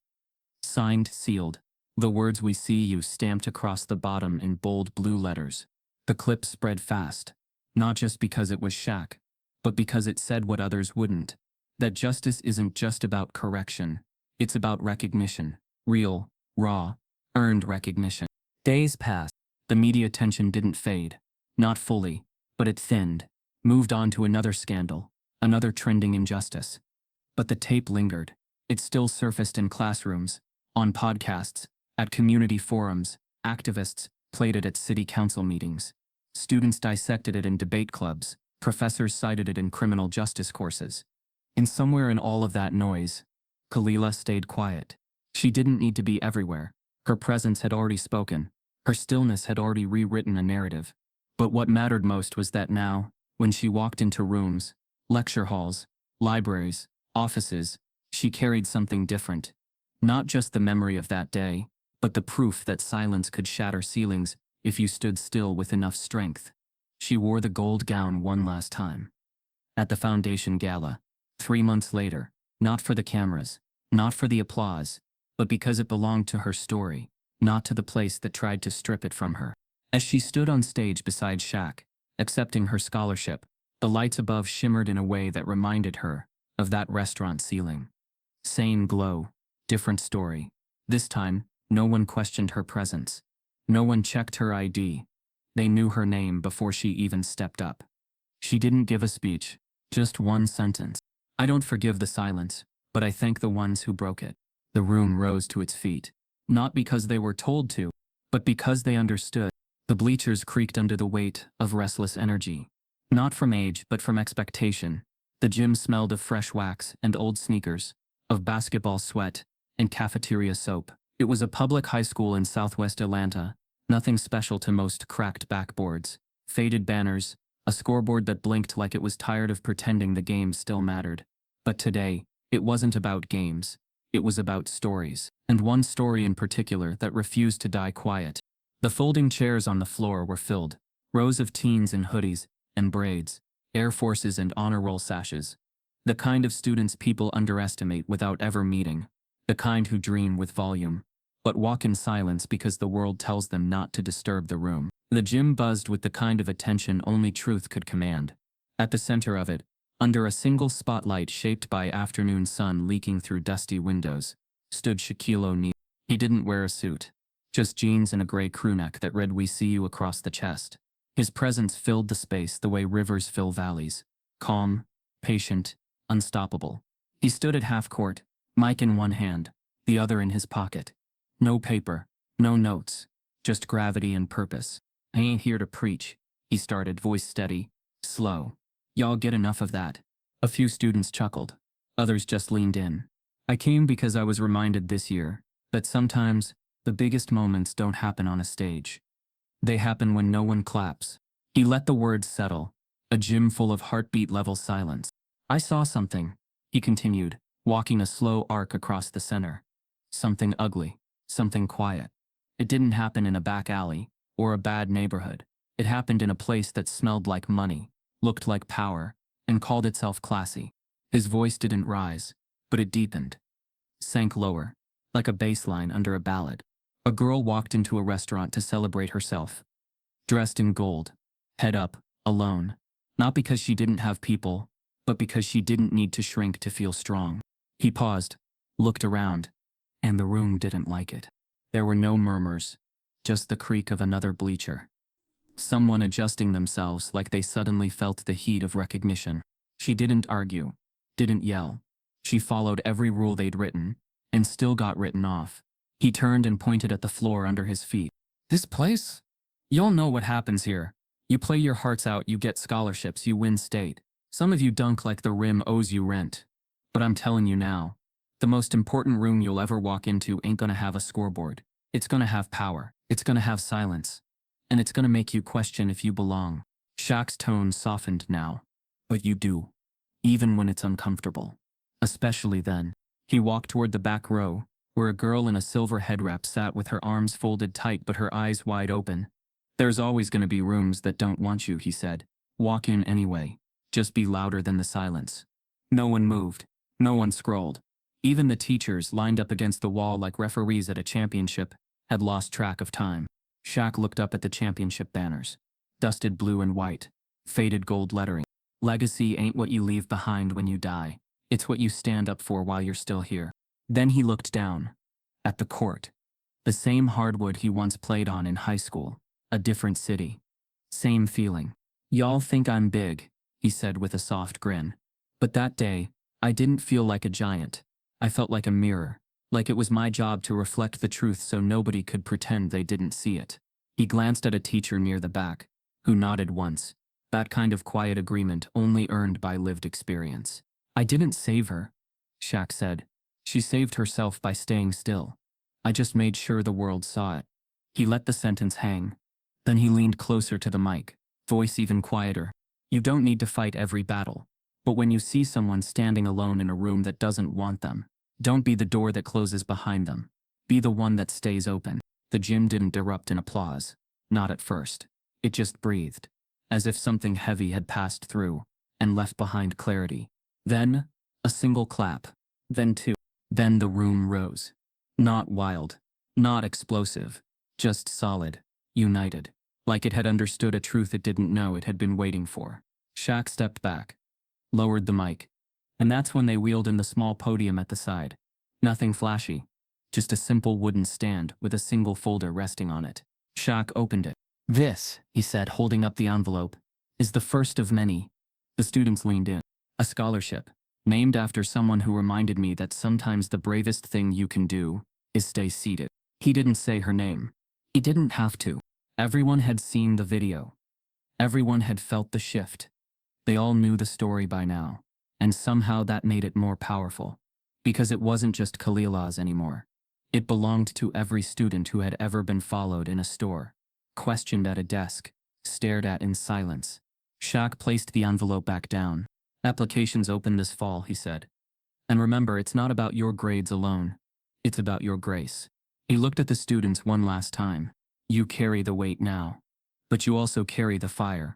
Signed, sealed. The words "We see you" stamped across the bottom in bold blue letters. The clip spread fast. Not just because it was Shaq, but because it said what others wouldn't. That justice isn't just about correction. It's about recognition. Real, raw, earned recognition. Days passed. The media attention didn't fade. Not fully, but it thinned. Moved on to another scandal. Another trending injustice. But the tape lingered. It still surfaced in classrooms, on podcasts, at community forums. Activists played it at city council meetings. Students dissected it in debate clubs. Professors cited it in criminal justice courses. And somewhere in all of that noise, Kalila stayed quiet. She didn't need to be everywhere. Her presence had already spoken. Her stillness had already rewritten a narrative. But what mattered most was that now, when she walked into rooms, lecture halls, libraries, offices, she carried something different. Not just the memory of that day, but the proof that silence could shatter ceilings if you stood still with enough strength. She wore the gold gown one last time. At the foundation gala, 3 months later, not for the cameras, not for the applause, but because it belonged to her story, not to the place that tried to strip it from her. As she stood on stage beside Shaq, accepting her scholarship, the lights above shimmered in a way that reminded her of that restaurant ceiling. Same glow, different story. This time, no one questioned her presence. No one checked her ID. They knew her name before she even stepped up. She didn't give a speech, just one sentence. I don't forgive the silence, but I thank the ones who broke it. The room rose to its feet, not because they were told to, but because they understood. The bleachers creaked under the weight of restless energy. Not from age, but from expectation. The gym smelled of fresh wax and old sneakers, of basketball sweat and cafeteria soap. It was a public high school in southwest Atlanta, nothing special to most cracked backboards, faded banners, a scoreboard that blinked like it was tired of pretending the game still mattered. But today, it wasn't about games. It was about stories, and one story in particular that refused to die quiet. The folding chairs on the floor were filled, rows of teens in hoodies and braids, Air Forces and honor roll sashes. The kind of students people underestimate without ever meeting, the kind who dream with volume, but walk in silence because the world tells them not to disturb the room. The gym buzzed with the kind of attention only truth could command. At the center of it, under a single spotlight shaped by afternoon sun leaking through dusty windows, stood Shaquille O'Neal. He didn't wear a suit, just jeans and a gray crewneck that read "We see you" across the chest. His presence filled the space the way rivers fill valleys, calm, patient, unstoppable. He stood at half court, mic in one hand, the other in his pocket. No paper, no notes, just gravity and purpose. I ain't here to preach, he started, voice steady, slow. Y'all get enough of that. A few students chuckled. Others just leaned in. I came because I was reminded this year that sometimes the biggest moments don't happen on a stage. They happen when no one claps. He let the words settle, a gym full of heartbeat-level silence. I saw something, he continued, walking a slow arc across the center. Something ugly, something quiet. It didn't happen in a back alley or a bad neighborhood. It happened in a place that smelled like money, looked like power, and called itself classy. His voice didn't rise, but it deepened, sank lower, like a bass line under a ballad. A girl walked into a restaurant to celebrate herself, dressed in gold, head up, alone, not because she didn't have people, but because she didn't need to shrink to feel strong. He paused, looked around, and the room didn't like it. There were no murmurs, just the creak of another bleacher. Someone adjusting themselves like they suddenly felt the heat of recognition. She didn't argue, didn't yell. She followed every rule they'd written, and still got written off. He turned and pointed at the floor under his feet. This place? Y'all know what happens here. You play your hearts out, you get scholarships, you win state. Some of you dunk like the rim owes you rent. But I'm telling you now, the most important room you'll ever walk into ain't gonna have a scoreboard. It's gonna have power. It's gonna have silence. And it's gonna make you question if you belong. Shaq's tone softened now. But you do. Even when it's uncomfortable. Especially then. He walked toward the back row, where a girl in a silver head wrap sat with her arms folded tight but her eyes wide open. There's always gonna be rooms that don't want you, he said. Walk in anyway. Just be louder than the silence. No one moved. No one scrolled. Even the teachers, lined up against the wall like referees at a championship, had lost track of time. Shaq looked up at the championship banners. Dusted blue and white. Faded gold lettering. Legacy ain't what you leave behind when you die. It's what you stand up for while you're still here. Then he looked down. At the court. The same hardwood he once played on in high school. A different city. Same feeling. Y'all think I'm big, he said with a soft grin. But that day, I didn't feel like a giant. I felt like a mirror. Like it was my job to reflect the truth so nobody could pretend they didn't see it. He glanced at a teacher near the back, who nodded once. That kind of quiet agreement only earned by lived experience. I didn't save her, Shaq said. She saved herself by staying still. I just made sure the world saw it. He let the sentence hang. Then he leaned closer to the mic, voice even quieter. You don't need to fight every battle. But when you see someone standing alone in a room that doesn't want them, don't be the door that closes behind them. Be the one that stays open. The gym didn't erupt in applause. Not at first. It just breathed, as if something heavy had passed through and left behind clarity. Then, a single clap. Then two. Then the room rose. Not wild. Not explosive. Just solid. United. Like it had understood a truth it didn't know it had been waiting for. Shaq stepped back. Lowered the mic. And that's when they wheeled in the small podium at the side. Nothing flashy. Just a simple wooden stand with a single folder resting on it. Shaq opened it. "This," he said, holding up the envelope, "is the first of many." The students leaned in. "A scholarship, named after someone who reminded me that sometimes the bravest thing you can do is stay seated." He didn't say her name. He didn't have to. Everyone had seen the video. Everyone had felt the shift. They all knew the story by now, and somehow that made it more powerful. Because it wasn't just Khalilah's anymore. It belonged to every student who had ever been followed in a store, questioned at a desk, stared at in silence. Shaq placed the envelope back down. "Applications open this fall," he said. "And remember, it's not about your grades alone. It's about your grace." He looked at the students one last time. "You carry the weight now. But you also carry the fire.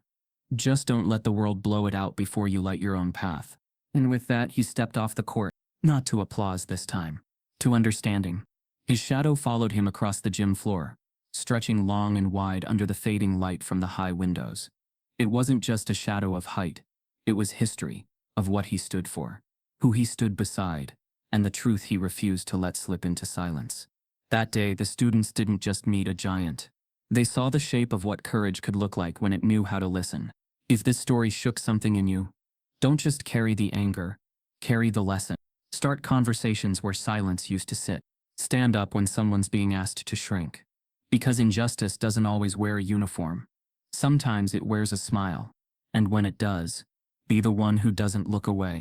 Just don't let the world blow it out before you light your own path." And with that, he stepped off the court, not to applause this time, to understanding. His shadow followed him across the gym floor, stretching long and wide under the fading light from the high windows. It wasn't just a shadow of height. It was history, of what he stood for, who he stood beside, and the truth he refused to let slip into silence. That day, the students didn't just meet a giant. They saw the shape of what courage could look like when it knew how to listen. If this story shook something in you, don't just carry the anger, carry the lesson. Start conversations where silence used to sit. Stand up when someone's being asked to shrink. Because injustice doesn't always wear a uniform. Sometimes it wears a smile. And when it does, be the one who doesn't look away.